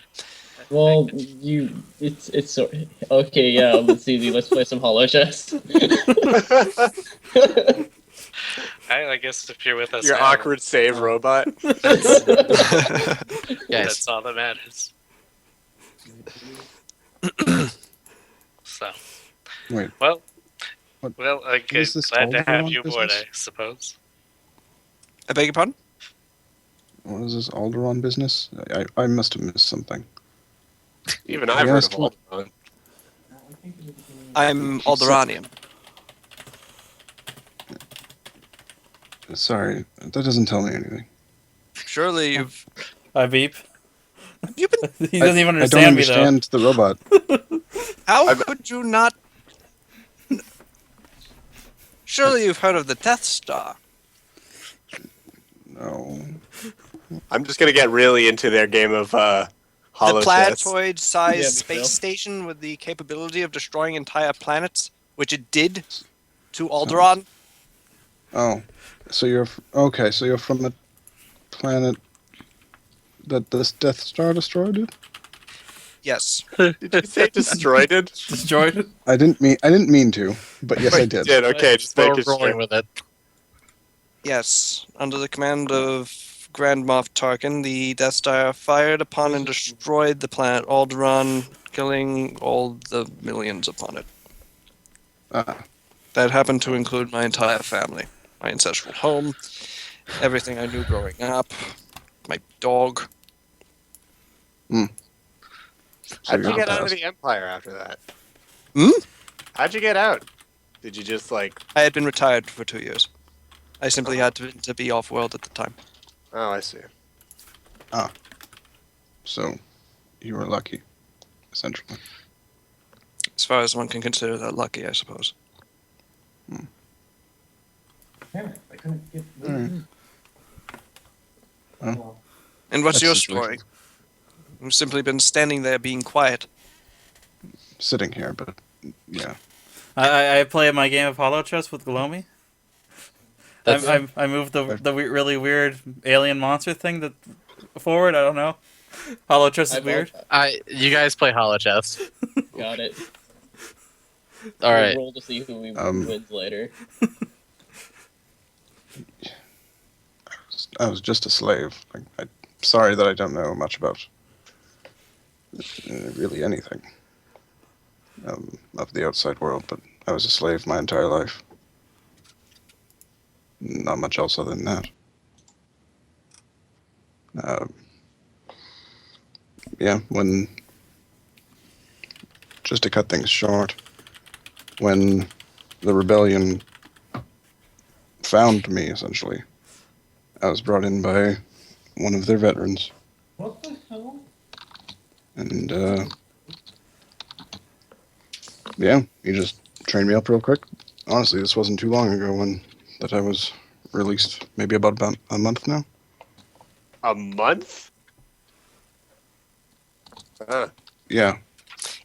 Well, it's so okay. Yeah, let's see. Let's play some Hollow Chess. I guess if you're with us, Your now, awkward save robot. Guys, that's all that matters. So, Wait. well, What- well, okay, is this glad to have Alderaan you aboard, business? I suppose. I beg your pardon? What is this Alderaan business? I must have missed something. Even I've heard Yes, of what- Alderaan. I'm Alderanian. Sorry, that doesn't tell me anything. Surely you've... I beep. You've been... He doesn't even I don't understand me though. understand the robot. How could you not... Surely you've heard of the Death Star. No. I'm just gonna get really into their game of Hollow The Chess. planetoid-sized Yeah, space Bill. station with the capability of destroying entire planets, which it did to Alderaan. Oh, so you're okay. So you're from a planet that this Death Star destroyed it. Yes. Did you say destroyed it? Destroyed it. I didn't mean to, but yes, I did. Okay, just we're making rolling sure. with it. Yes. Under the command of Grand Moff Tarkin, the Death Star fired upon and destroyed the planet Alderaan, killing all the millions upon it. Ah, That happened to include my entire family, my ancestral home, everything I knew growing up, my dog. so How'd you you're get out of past. the Empire after that? Hmm? How'd you get out? Did you just like? I had been retired for 2 years. I simply had to be off-world at the time. Oh, I see. So you were lucky, essentially. As far as one can consider that lucky, I suppose. Damn it, I couldn't get... Alright. And what's That's your the story? You've simply been standing there being quiet. Sitting here, but yeah. I play my game of Hollow Chess with Gloomy. I moved the really weird alien monster thing forward. I don't know. Hollow Chess is weird. You guys play Hollow Chess. Got it. All right. We'll roll to see who wins later. I was just a slave. I'm sorry that I don't know much about really anything of the outside world, but I was a slave my entire life. Not much else other than that. Yeah, just to cut things short, when the rebellion found me, essentially, I was brought in by one of their veterans, What the hell? and Yeah, you just trained me up real quick. Honestly, this wasn't too long ago that I was released. Maybe about a month now. A month? Huh. Yeah.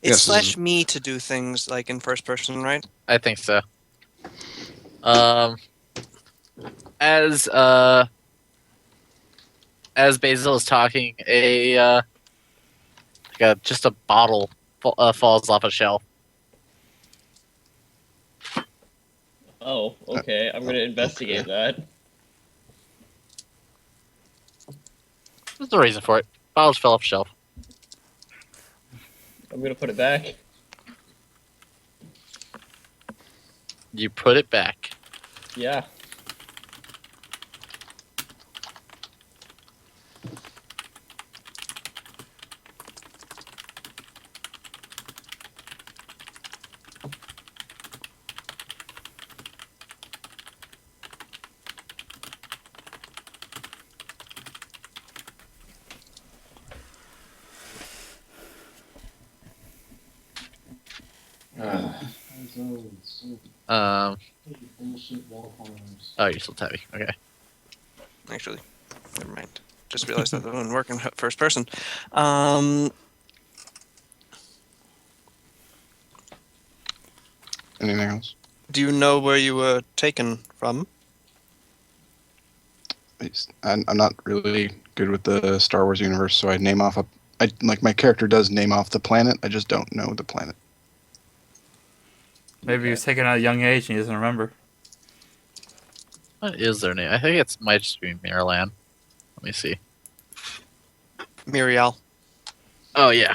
It's Yes, me to do things like in first person, right? I think so. As Basil is talking, just a bottle falls off a shelf. Oh, okay. I'm gonna investigate that. There's no reason for it. Bottles fell off a shelf. I'm gonna put it back. You put it back. Yeah. Oh, you're still tapping. Okay. Actually, never mind. Just realized that doesn't work in first person. Anything else? Do you know where you were taken from? I'm not really good with the Star Wars universe, so I name off my character does name off the planet. I just don't know the planet. Maybe he was taken at a young age and he doesn't remember. What is their name? I think it might just be Maryland. Let me see. Miriel. Oh, yeah.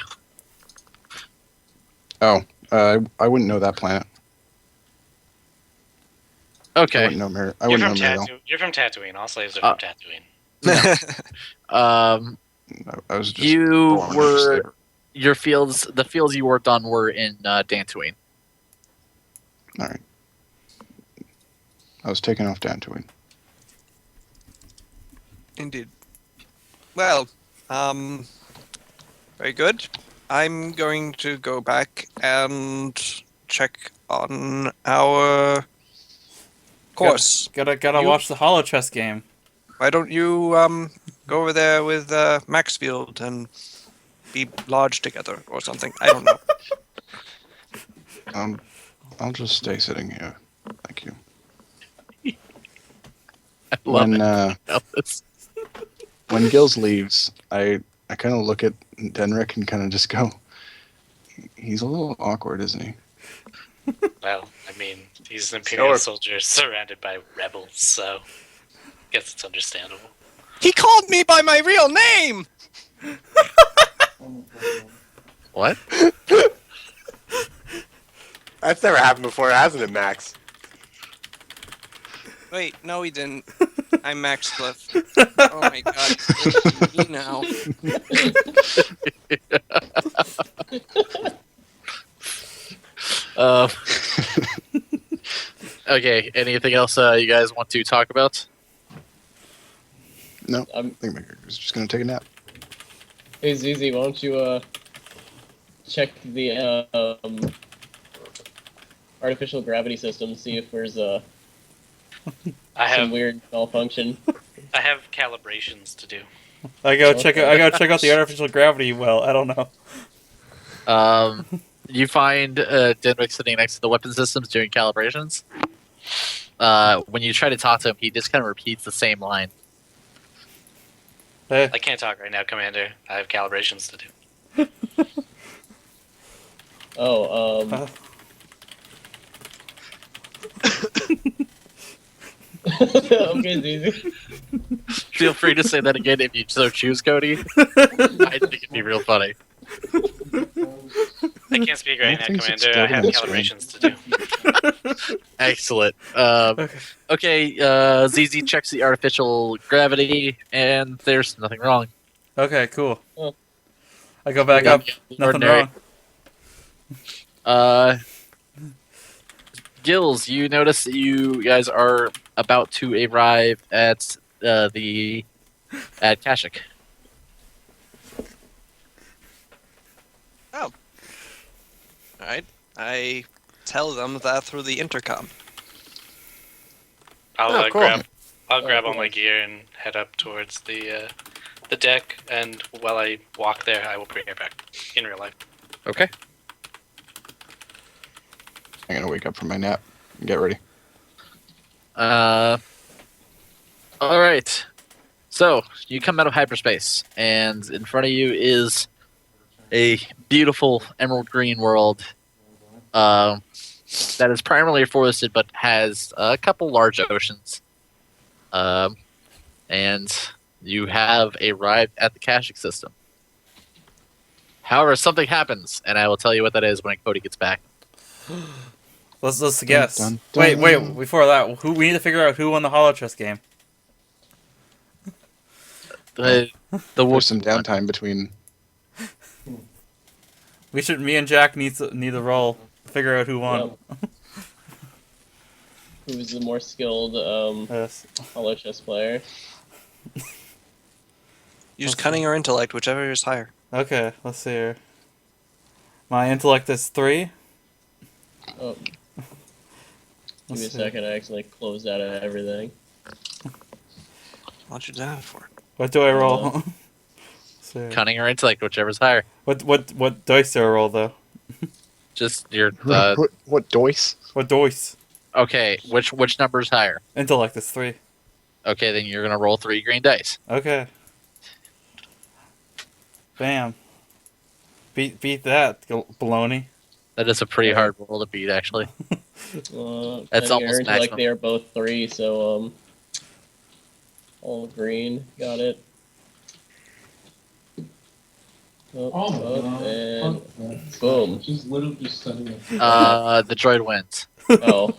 Oh, I wouldn't know that planet. I Okay. wouldn't know I You're wouldn't from, know Mariel. You're from Tatooine. All slaves are from Tatooine. I was just You born as a were slave. the fields you worked on were in Dantooine. All right. I was taken off Dantooine. Indeed. Well, very good. I'm going to go back and check on our course. Gotta You- watch the Hollow Chess game. Why don't you go over there with Maxfield and be lodged together or something? I don't know. I'll just stay sitting here. Thank you. I love When it. Elvis. when Gills leaves, I kind of look at Denrick and kind of just go, he's a little awkward, isn't he? Well, I mean, he's an Imperial Sure. soldier surrounded by rebels, so I guess it's understandable. He called me by my real name! What? That's never happened before, hasn't it, Max? Wait, no, he didn't. I'm Max Cliff. Oh my god. It's me now. Okay. Anything else you guys want to talk about? No, I Um, think my character's just gonna take a nap. Hey Zuzi, why don't you check the artificial gravity system, see if there's I some have weird malfunction. I have calibrations to do. I gotta check out the artificial gravity well. I don't know. You find Denrick sitting next to the weapon systems doing calibrations. When you try to talk to him, he just kind of repeats the same line. Hey, I can't talk right now, Commander. I have calibrations to do. Oh, okay, Zuzi. Feel free to say that again if you so choose, Cody. I think it'd be real funny. I can't speak right now, Things Commander. I have explode in calibrations to do. Excellent. Okay, ZZ checks the artificial gravity, and there's nothing wrong. okay, cool. Oh. I go back up. Nothing Ordinary. wrong. Gills, you notice that you guys are about to arrive at at Kashyyyk. Alright. I tell them that through the intercom. I'll Oh, cool. grab all my gear and head up towards the deck. And while I walk there, I will bring it back in real life. Okay. I'm gonna wake up from my nap and get ready. All right. So you come out of hyperspace, and in front of you is a beautiful emerald green world that is primarily forested, but has a couple large oceans. And you have arrived at the caching system. However, something happens, and I will tell you what that is when Cody gets back. Let's guess. Dun, Wait, dun. before that, we need to figure out who won the Hollow Chess game. The There's some downtime between. Me and Jack need a roll to figure out who won. Yep. Who's the more skilled Yes. Hollow Chess player? Use cunning or intellect, whichever is higher. Okay, let's see here. My intellect is 3. Oh, give Let's me a see. second. I accidentally closed out of everything. What'd you do that for? What do I roll? Let's see. cunning or intellect, whichever's higher. What dice do I roll though? Just your What dice? What dice? okay. Which number's higher? Intellect is 3. Okay, then you're gonna roll 3 green dice. Okay. Bam. Beat that, baloney. That is a pretty hard roll to beat, actually. That's Cunning almost or intellect, maximum. they are both 3, so all green. Got it. Oh my god. And Fuck that. boom. She's literally just setting up. The droid wins. Oh,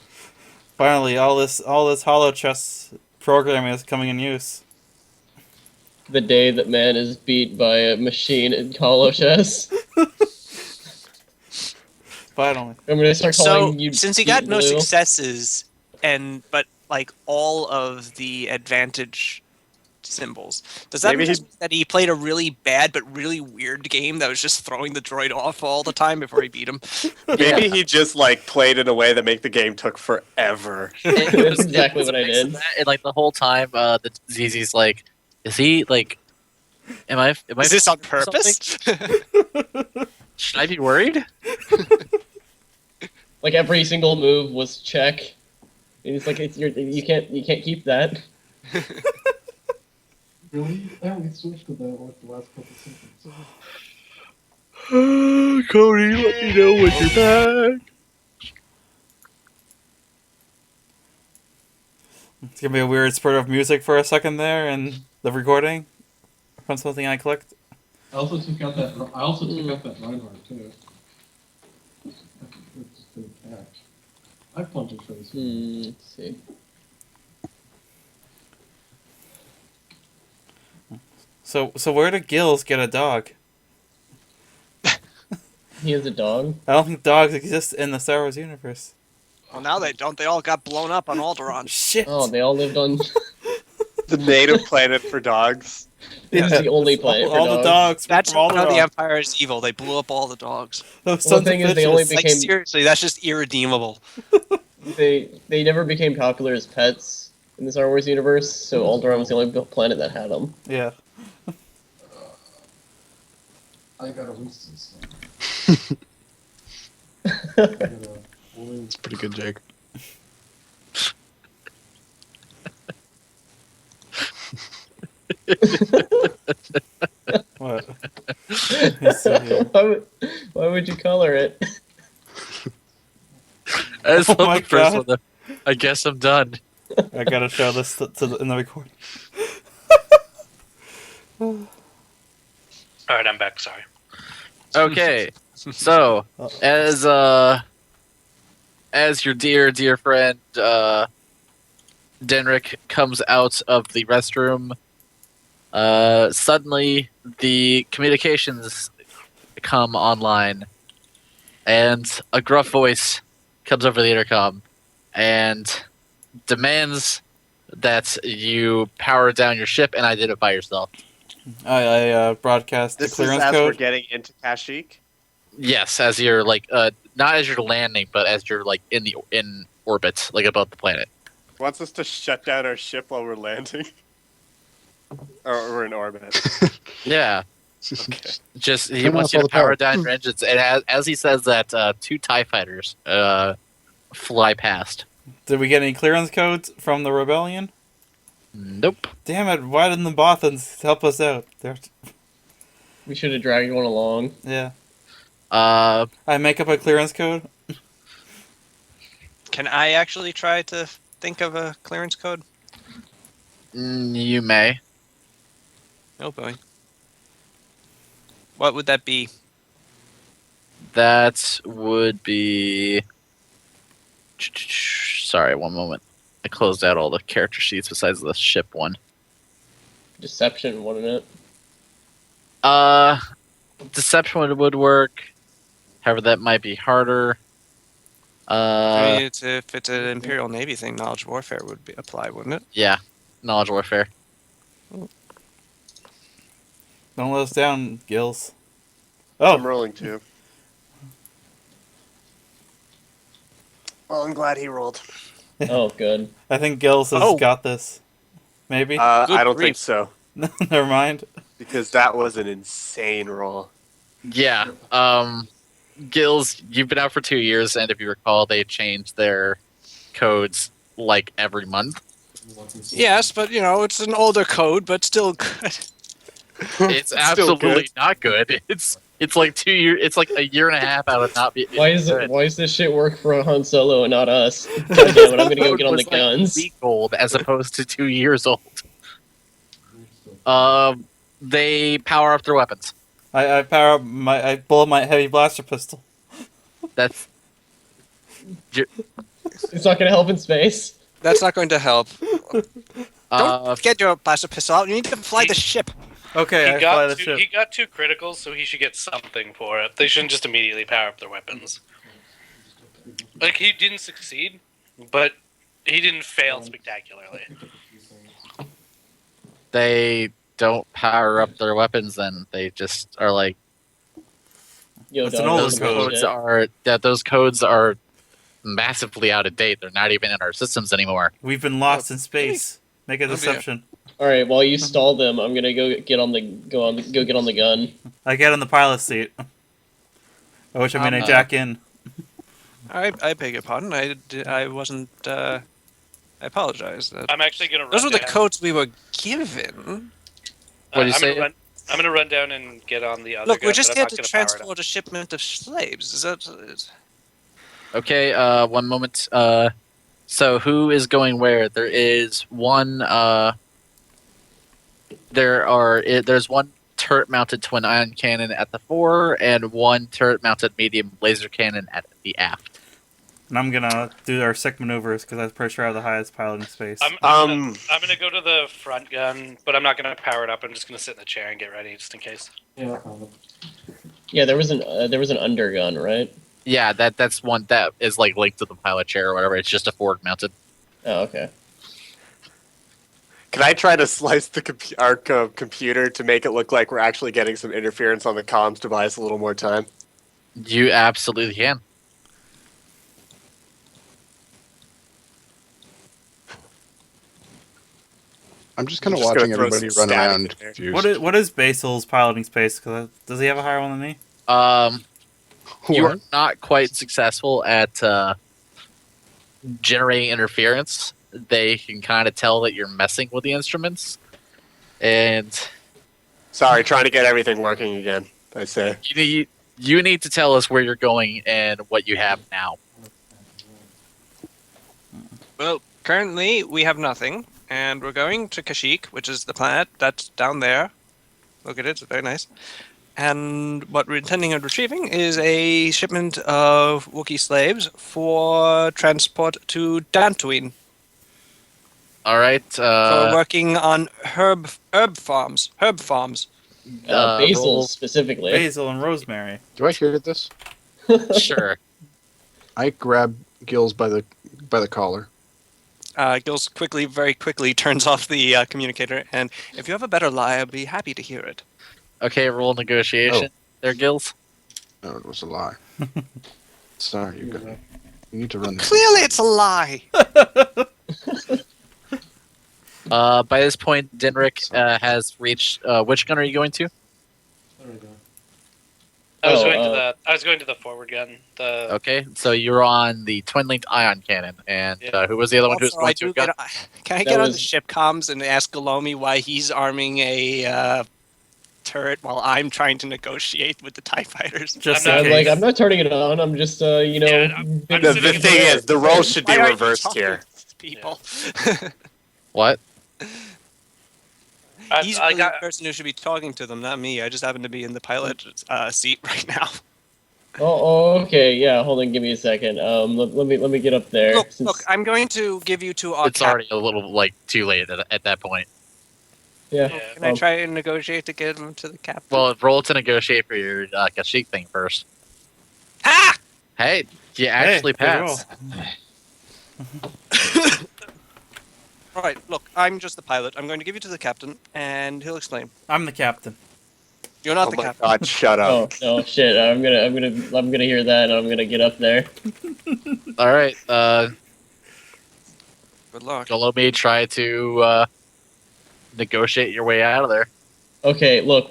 Finally, all this Hollow Chess programming is coming in use. the day that man is beat by a machine in Hollow Chess. Finally. I'm gonna start So, calling you. since he Pete got no Blue. successes, but like all of the advantage symbols, does that Maybe mean that he played a really bad but really weird game that was just throwing the droid off all the time before he beat him? Maybe he just like played in a way that made the game took forever. That's exactly what I Mix of did. that, and like the whole time, the ZZ's like, is he like? Am I? Is this on something? purpose? Should I be worried? Like every single move was check. And it's like you can't keep that. Really? Yeah, we switched to that like the last couple seconds. Cody, let me know when you're back. It's gonna be a weird spurt of music for a second there in the recording from something I clicked. I also took out that Reinhardt too. It's been attacked. I punted for this. Let's see. So where did Gills get a dog? He has a dog. I don't think dogs exist in the Star Wars universe. Well, now they don't. They all got blown up on Alderaan. Shit. Oh, they all lived on. The native planet for dogs. It's the only planet for all dogs. the dogs. That's from how the Alderaan. Empire is evil. They blew up all the dogs. Those Well, sons the thing of is, they only bitches. be- Like Became- seriously, that's just irredeemable. They never became popular as pets in the Star Wars universe, so Alderaan was the only planet that had them. Yeah. I got a Winston song. It's pretty good, Jake. What? He's so here. Why would you color it? That's Oh the my first God. one. I guess I'm done. I gotta show this in the recording. All right, I'm back. Sorry. Okay, so as your dear friend Denrick comes out of the restroom, suddenly the communications come online, and a gruff voice comes over the intercom and demands that you power down your ship and identify yourself. I broadcast the This is clearance as we're code. getting into Kashyyyk. Yes, as you're like not as you're landing, but as you're like in orbit, like above the planet. Wants us to shut down our ship while we're landing, or we're in orbit. Yeah. Okay. Just he Turn wants off you all to the power. power down your engines, and as he says that, 2 TIE fighters fly past. Did we get any clearance codes from the rebellion? Nope. Damn it! Why didn't the Bothans help us out? We should have dragged one along. Yeah. Uh, I make up a clearance code. Can I actually try to think of a clearance code? you may. Oh boy. What would that be? That would be. Sorry, one moment. I closed out all the character sheets besides the ship one. Deception, wouldn't it? Deception would work. However, that might be harder. I mean, if it's an Imperial Navy thing, knowledge warfare would apply, wouldn't it? Yeah, knowledge warfare. Don't let us down, Gills. I'm Oh, rolling too. Well, I'm glad he rolled. Oh, good. I think Gills has Oh. got this. Maybe. I don't think grief. so, Never mind. because that was an insane roll. Yeah. Gills, you've been out for 2 years, and if you recall, they changed their codes like every month. Yes, but it's an older code, but still good. It's Still absolutely good. not good. It's like 2 years. It's like a year and a half out of not being. Why is good. it? Why does this shit work for Han Solo and not us? God damn it! I'm gonna go Code get on the was like guns. week old as opposed to 2 years old. They power up their weapons. I power up I pull up my heavy blaster pistol. That's It's not gonna help in space. That's not going to help. uh, Don't get your blaster pistol out. You need to fly the ship. Okay, I fly the ship. He got 2 criticals, so he should get something for it. They shouldn't just immediately power up their weapons. Like, he didn't succeed, but he didn't fail spectacularly. they don't power up their weapons. Then they just are like Yo, It's an dog, old those don't code. bullshit. those codes are massively out of date. They're not even in our systems anymore. We've been lost in space. Make a Oh, dear. deception. All right, while you stall them, I'm gonna go get on the gun. I get on the pilot seat. I wish I jack in. I beg your pardon. I wasn't. I apologize. I'm actually gonna run Those were the down. codes we were given. What do you I'm say? I'm gonna run down and get on the other Look, gun, we're just but here I'm to not gonna power it up. transport a shipment of slaves. Is that? Okay, one moment. So who is going where? There is one. There's one turret-mounted twin ion cannon at the fore, and one turret-mounted medium laser cannon at the aft. And I'm gonna do our sick maneuvers because I'm pretty sure I have the highest pilot in space. I'm gonna go to the front gun, but I'm not gonna power it up. I'm just gonna sit in the chair and get ready just in case. Yeah, there was an undergun, right? Yeah, that's one that is like linked to the pilot chair or whatever. It's just a forward-mounted. Oh, okay. Can I try to slice our computer to make it look like we're actually getting some interference on the comms to buy us a little more time? You absolutely can. I'm just kind of I'm just gonna watching throw everybody some run static around in there. confused. What is Basil's piloting space? Does he have a higher one than me? You are What? not quite successful at generating interference. They can kind of tell that you're messing with the instruments, and Sorry, trying to get everything working again. I say. you need to tell us where you're going and what you have now. Well, currently we have nothing, and we're going to Kashyyyk, which is the planet that's down there. Look at it; it's very nice. And what we're intending on retrieving is a shipment of Wookiee slaves for transport to Dantooine. All right. For working on herb farms. Basil roll- specifically. Basil and Rosemary. Do I hear this? Sure. I grab Gills by the collar. Gills very quickly turns off the communicator, and if you have a better lie, I'd be happy to hear it. Okay, roll negotiation. There, Gills. No, it was a lie. Sorry, you need to run this. Clearly, it's a lie. By this point, Dinrick has reached. Which gun are you going to? There we go. I was Oh, going to the forward gun. The Okay, so you're on the twin-linked ion cannon, and who was the other one who was Also, going I to do a gun? can I That get on the was- ship comms and ask Galomi why he's arming a turret while I'm trying to negotiate with the TIE fighters? Just I'm in not- case. I'm not turning it on. I'm just you know. Yeah, I'm The sitting in thing the- is, the roles should be Why aren't you reversed talking here. to these people. What? He's I really got. the person who should be talking to them, not me. I just happen to be in the pilot seat right now. Oh, okay. Yeah, hold on. Give me a second. Let me get up there. Look, since- look, I'm going to give you to our It's already a little too late at that point. Yeah. Yeah. Can I try and negotiate to get him to the captain? Well, roll to negotiate for your Kashyyyk thing first. Ha! Hey, you actually good roll. passed. All right, look, I'm just the pilot. I'm going to give you to the captain, and he'll explain. I'm the captain. You're not Oh the my captain. god, shut Oh up. no, shit! I'm gonna hear that, and I'm gonna get up there. All right, Good luck. Galomi, try to negotiate your way out of there. Okay, look,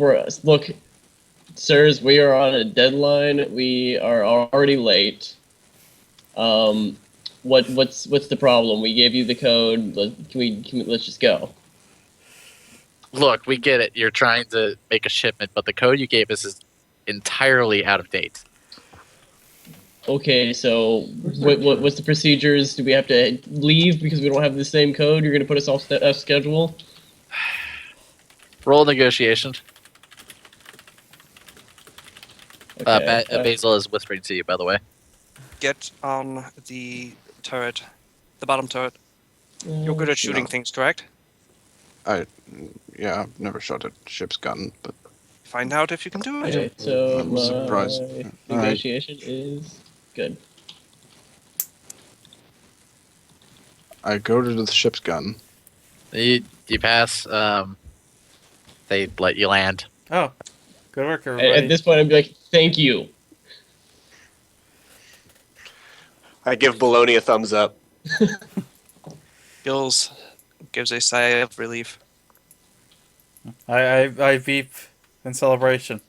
sirs, we are on a deadline. We are already late. What's the problem? We gave you the code. Let's just go. Look, we get it. You're trying to make a shipment, but the code you gave us is entirely out of date. Okay, so what's the procedures? Do we have to leave because we don't have the same code? You're gonna put us off schedule? Roll negotiation. Okay, Basil is whispering to you, by the way. Get on the turret, the bottom turret. You're good at shooting No. things, correct? Yeah, I've never shot a ship's gun, but Find out if you can do it. Okay, so I'm surprised. my Alright. negotiation is good. I go to the ship's gun. You pass. They let you land. Oh, good work, everybody. At this point, I'd be like, "Thank you." I give Baloney a thumbs up. Gills gives a sigh of relief. I beep in celebration.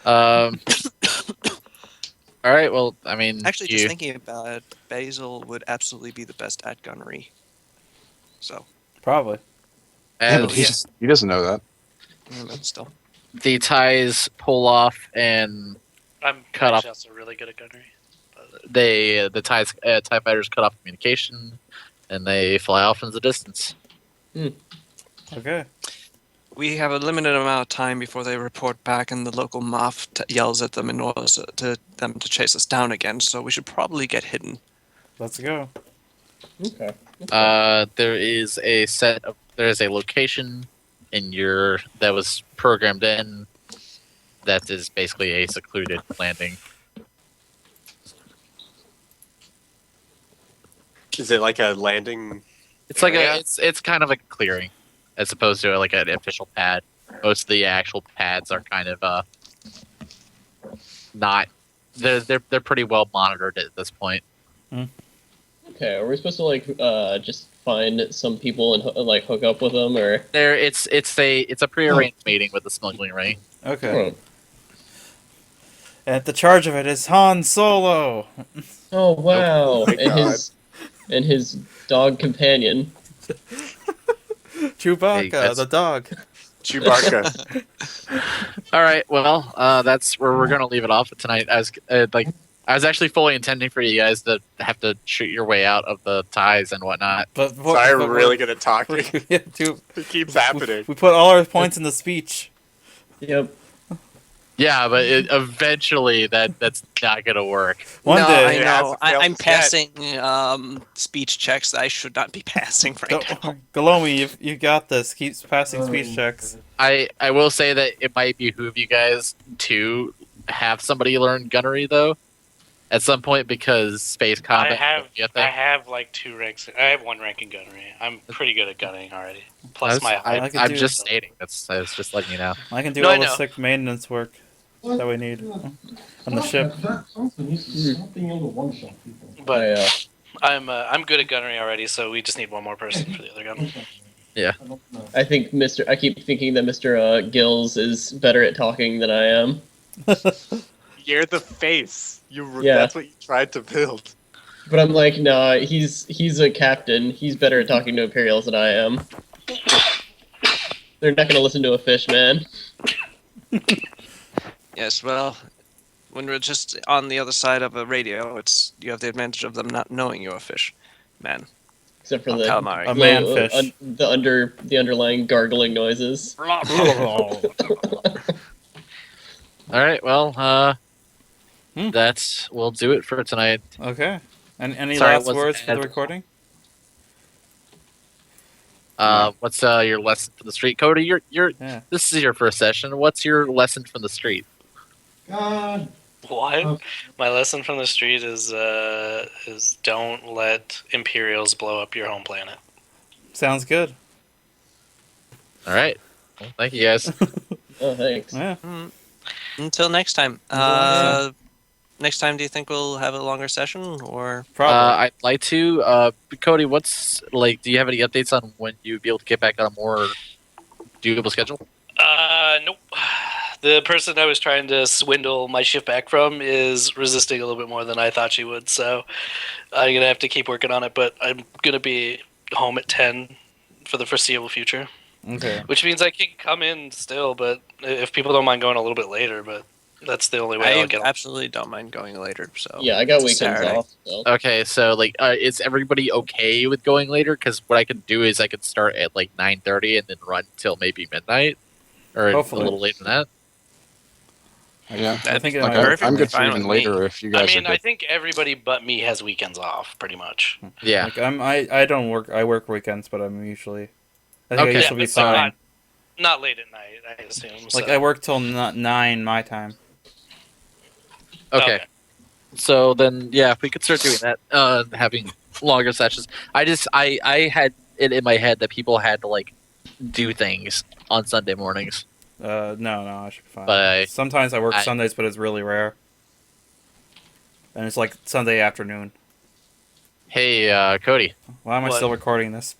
All right. Well, I mean, Actually, you, just thinking about it, Basil would absolutely be the best at gunnery. So, Probably. as But he doesn't know that. but still. the ties pull off and I'm Cut actually off. also really good at gunnery. But the TIE fighters cut off communication, and they fly off into the distance. Okay. We have a limited amount of time before they report back, and the local moth yells at them in order to them to chase us down again. So we should probably get hidden. Let's go. Okay. There is a location in that was programmed in that is basically a secluded landing. Is it like a landing? It's like area? it's kind of a clearing, as opposed to like an official pad. Most of the actual pads are kind of not. They're pretty well monitored at this point. Okay. Are we supposed to just find some people and hook up with them, or? It's a prearranged meeting with the smuggling ring. Okay. And the charge of it is Han Solo. Oh wow! Oh my God. And his dog companion. Chewbacca, Hey, that's- the dog. Chewbacca. All right, well, that's where we're gonna leave it off tonight. I was actually fully intending for you guys to have to shoot your way out of the ties and whatnot. But Sorry, we're really good at talking. yeah, too. It keeps happening. We put all our points in the speech. Yep. Yeah, but eventually that's not gonna work. One no, day. It I know. hasn't failed I'm yet. passing speech checks that I should not be passing right now. Galomi, you got this. Keep passing speech checks. I will say that it might behoove you guys to have somebody learn gunnery though, at some point, because space combat. I have like 2 ranks. I have 1 rank in gunnery. I'm pretty good at gunning already. Plus my I height. could I'm do- just stating. I was just letting you know. I can do No, I all the know. sick maintenance work. that we need on the ship. That Thompson needs to stop being able to one-shot people. But I'm good at gunnery already, so we just need one more person for the other gun. Yeah. I think I keep thinking that Mr. Gills is better at talking than I am. You're the face. Yeah. That's what you tried to build. But I'm like, nah, he's a captain. He's better at talking to Imperials than I am. They're not gonna listen to a fish, man. Yes, well, when we're just on the other side of a radio, you have the advantage of them not knowing you're a fish, man. Except for A the calamari. A manfish. the underlying gargling noises. All right. Well, we'll do it for tonight. Okay. And any Sorry, last what's words for the add- recording? What's your lesson from the street, Cody? Yeah. This is your first session. What's your lesson from the street? God. What? My lesson from the street is don't let Imperials blow up your home planet. Sounds good. All right. Well, thank you guys. Oh, thanks. Yeah. Until next time. Until Next time, do you think we'll have a longer session, or? Probably. I'd like to. Cody, do you have any updates on when you'd be able to get back on a more doable schedule? Nope. The person I was trying to swindle my shift back from is resisting a little bit more than I thought she would, so I'm gonna have to keep working on it. But I'm gonna be home at 10 for the foreseeable future, Okay. which means I can come in still. But if people don't mind going a little bit later, but that's the only way I'll get. I absolutely don't mind going later. So Yeah, I got it's a weekends Saturday. off. So. Okay, so is everybody okay with going later? Because what I could do is I could start at 9:30 and then run till maybe midnight, or Hopefully. a little later than that. Yeah. I think it Like, might I'm, work. I'm good for Fine even with me. later if you I guys mean, are I good. think everybody but me has weekends off, pretty much. Yeah. Like I don't work. I work weekends, but I'm usually. I think Okay. I guess Yeah, will be but so fine. not late at night, I assume. Like so. I work till 9 my time. Okay. So then, yeah, if we could start doing that, having longer sessions. I had it in my head that people had to do things on Sunday mornings. No, I should be fine. But sometimes I work I- Sundays, but it's really rare. And it's like Sunday afternoon. Hey, Cody. Why am I What? still recording this?